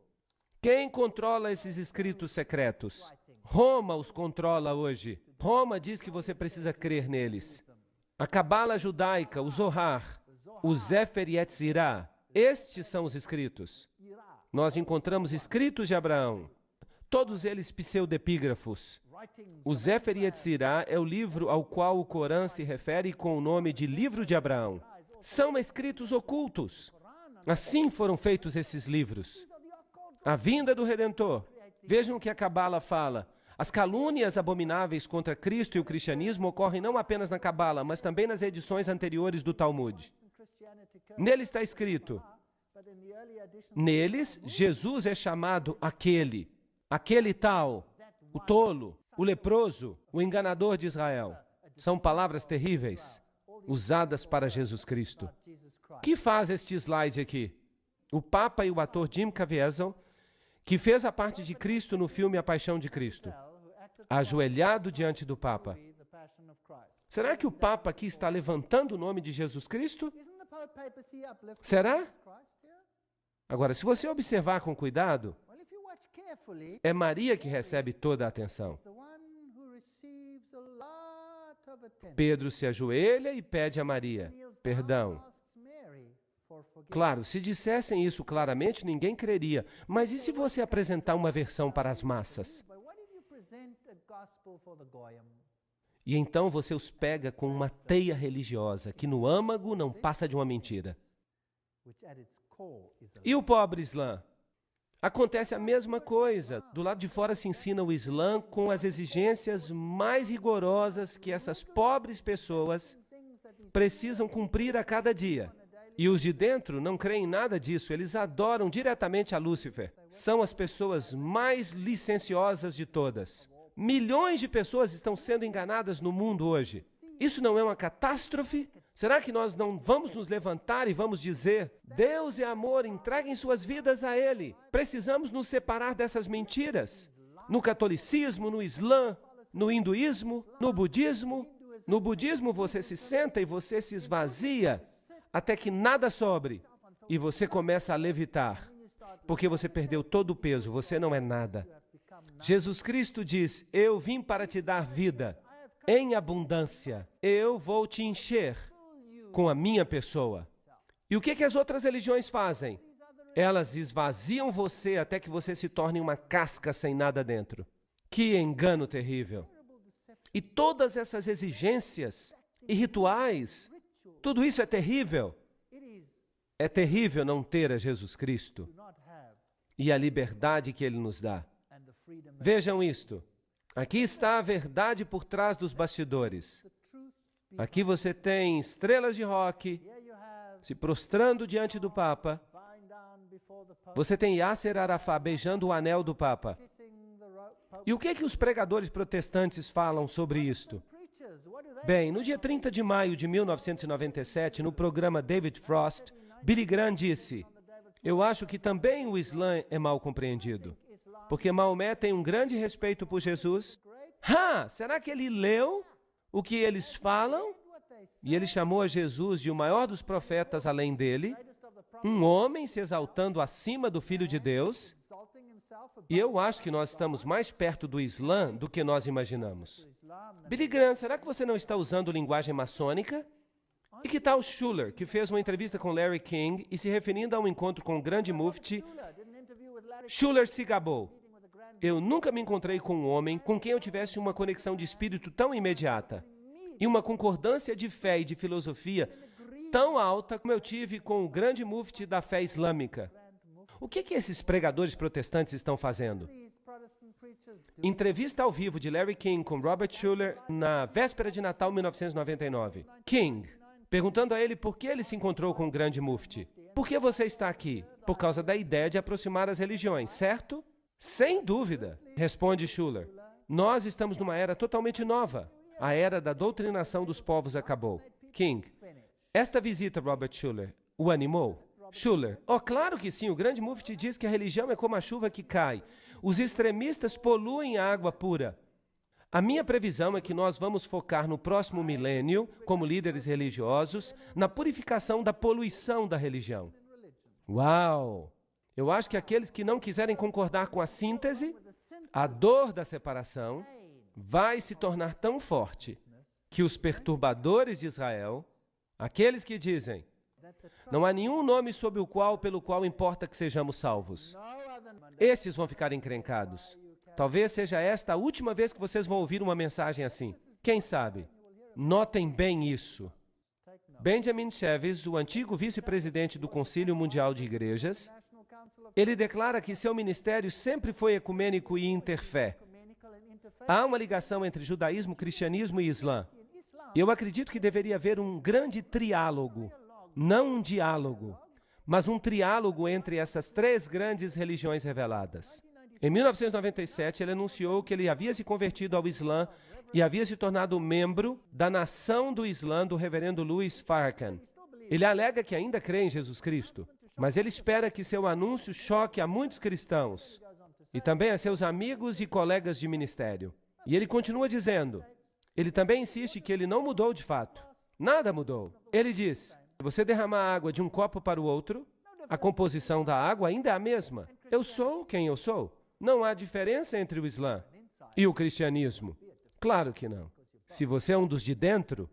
Quem controla esses escritos secretos? Roma os controla hoje. Roma diz que você precisa crer neles. A Cabala judaica, o Zohar, o Sefer Yetzirah, estes são os escritos. Nós encontramos escritos de Abraão, todos eles pseudepígrafos. O Sefer Yetzirah é o livro ao qual o Corão se refere com o nome de Livro de Abraão. São escritos ocultos. Assim foram feitos esses livros. A vinda do Redentor. Vejam o que a Cabala fala. As calúnias abomináveis contra Cristo e o cristianismo ocorrem não apenas na Cabala, mas também nas edições anteriores do Talmud. Nele está escrito, neles, Jesus é chamado aquele tal, o tolo, o leproso, o enganador de Israel. São palavras terríveis, usadas para Jesus Cristo. O que faz este slide aqui? O Papa e o ator Jim Caviezel, que fez a parte de Cristo no filme A Paixão de Cristo, ajoelhado diante do Papa. Será que o Papa aqui está levantando o nome de Jesus Cristo? Será? Agora, se você observar com cuidado, é Maria que recebe toda a atenção. Pedro se ajoelha e pede a Maria perdão. Claro, se dissessem isso claramente, ninguém creria. Mas e se você apresentar uma versão para as massas? E então você os pega com uma teia religiosa, que no âmago não passa de uma mentira. E o pobre Islã? Acontece a mesma coisa. Do lado de fora se ensina o Islã com as exigências mais rigorosas que essas pobres pessoas precisam cumprir a cada dia. E os de dentro não creem em nada disso, eles adoram diretamente a Lúcifer. São as pessoas mais licenciosas de todas. Milhões de pessoas estão sendo enganadas no mundo hoje. Isso não é uma catástrofe? Será que nós não vamos nos levantar e vamos dizer, Deus é amor, entreguem suas vidas a Ele. Precisamos nos separar dessas mentiras. No catolicismo, no Islã, no hinduísmo, no budismo. No budismo você se senta e você se esvazia até que nada sobre. e você começa a levitar, porque você perdeu todo o peso, você não é nada. Jesus Cristo diz, eu vim para te dar vida em abundância. Eu vou te encher com a minha pessoa. E o que as outras religiões fazem? Elas esvaziam você até que você se torne uma casca sem nada dentro. Que engano terrível! E todas essas exigências e rituais, tudo isso é terrível. É terrível não ter a Jesus Cristo e a liberdade que Ele nos dá. Vejam isto. Aqui está a verdade por trás dos bastidores. Aqui você tem estrelas de rock se prostrando diante do Papa. Você tem Yasser Arafat beijando o anel do Papa. E o que os pregadores protestantes falam sobre isto? Bem, no dia 30 de maio de 1997, no programa David Frost, Billy Graham disse, eu acho que também o Islã é mal compreendido, porque Maomé tem um grande respeito por Jesus. Será que ele leu o que eles falam? E ele chamou a Jesus de o maior dos profetas além dele, um homem se exaltando acima do Filho de Deus. E eu acho que nós estamos mais perto do Islã do que nós imaginamos. Billy Graham, será que você não está usando linguagem maçônica? E que tal Schuller, que fez uma entrevista com Larry King e se referindo a um encontro com o grande mufti, Schuller se gabou. Eu nunca me encontrei com um homem com quem eu tivesse uma conexão de espírito tão imediata e uma concordância de fé e de filosofia tão alta como eu tive com o grande mufti da fé islâmica. O que esses pregadores protestantes estão fazendo? Entrevista ao vivo de Larry King com Robert Schuller na véspera de Natal 1999. King, perguntando a ele por que ele se encontrou com o grande mufti. Por que você está aqui? Por causa da ideia de aproximar as religiões, certo? Sem dúvida, responde Schuller. Nós estamos numa era totalmente nova. A era da doutrinação dos povos acabou. King, esta visita, Robert Schuller, o animou? Schuller, claro que sim, o grande mufti diz que a religião é como a chuva que cai. Os extremistas poluem a água pura. A minha previsão é que nós vamos focar no próximo milênio, como líderes religiosos, na purificação da poluição da religião. Uau! Eu acho que aqueles que não quiserem concordar com a síntese, a dor da separação, vai se tornar tão forte que os perturbadores de Israel, aqueles que dizem, não há nenhum nome pelo qual importa que sejamos salvos, estes vão ficar encrencados. Talvez seja esta a última vez que vocês vão ouvir uma mensagem assim. Quem sabe? Notem bem isso. Benjamin Cheves, o antigo vice-presidente do Concílio Mundial de Igrejas, ele declara que seu ministério sempre foi ecumênico e interfé. Há uma ligação entre judaísmo, cristianismo e islã. Eu acredito que deveria haver um grande triálogo, não um diálogo, mas um triálogo entre essas três grandes religiões reveladas. Em 1997, ele anunciou que ele havia se convertido ao Islã e havia se tornado membro da Nação do Islã do reverendo Louis Farrakhan. Ele alega que ainda crê em Jesus Cristo, mas ele espera que seu anúncio choque a muitos cristãos e também a seus amigos e colegas de ministério. E ele continua dizendo, ele também insiste que ele não mudou de fato. Nada mudou. Ele diz, se você derramar água de um copo para o outro, a composição da água ainda é a mesma. Eu sou quem eu sou. Não há diferença entre o Islã e o cristianismo. Claro que não. Se você é um dos de dentro,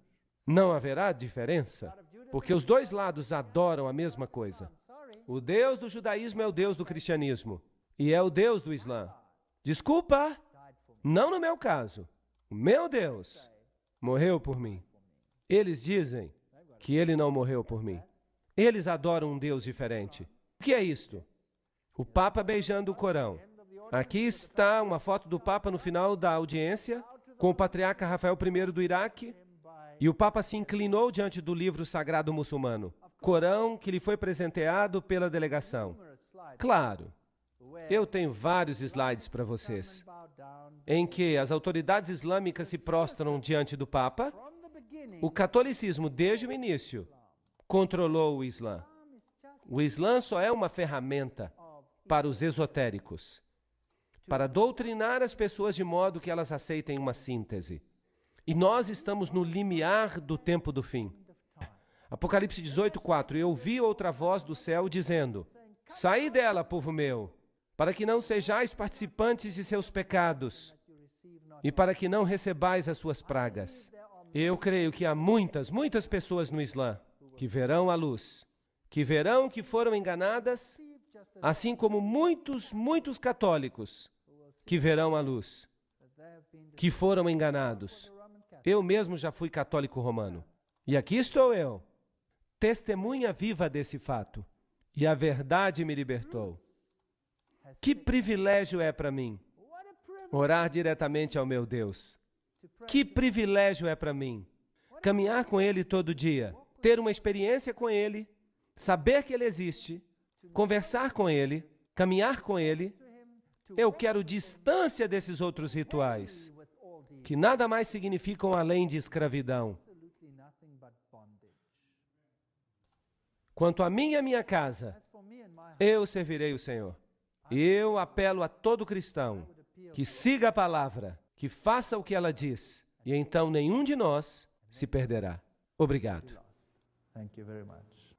não haverá diferença, porque os dois lados adoram a mesma coisa. O Deus do judaísmo é o Deus do cristianismo e é o Deus do Islã. Desculpa, não no meu caso. O meu Deus morreu por mim. Eles dizem que ele não morreu por mim. Eles adoram um Deus diferente. O que é isto? O Papa beijando o Corão. Aqui está uma foto do Papa no final da audiência, com o patriarca Rafael I do Iraque, e o Papa se inclinou diante do livro sagrado muçulmano, Corão, que lhe foi presenteado pela delegação. Claro, eu tenho vários slides para vocês, em que as autoridades islâmicas se prostram diante do Papa. O catolicismo, desde o início, controlou o Islã. O Islã só é uma ferramenta para os esotéricos, para doutrinar as pessoas de modo que elas aceitem uma síntese. E nós estamos no limiar do tempo do fim. Apocalipse 18:4. Eu ouvi outra voz do céu dizendo: saí dela, povo meu, para que não sejais participantes de seus pecados e para que não recebais as suas pragas. Eu creio que há muitas pessoas no Islã que verão a luz, que verão que foram enganadas, assim como muitos católicos que verão a luz, que foram enganados. Eu mesmo já fui católico romano. E aqui estou eu, testemunha viva desse fato. E a verdade me libertou. Que privilégio é para mim orar diretamente ao meu Deus. Que privilégio é para mim caminhar com Ele todo dia, ter uma experiência com Ele, saber que Ele existe, conversar com Ele, caminhar com Ele. Eu quero distância desses outros rituais, que nada mais significam além de escravidão. Quanto a mim e a minha casa, eu servirei o Senhor. Eu apelo a todo cristão que siga a palavra, que faça o que ela diz, e então nenhum de nós se perderá. Obrigado. Thank you very much.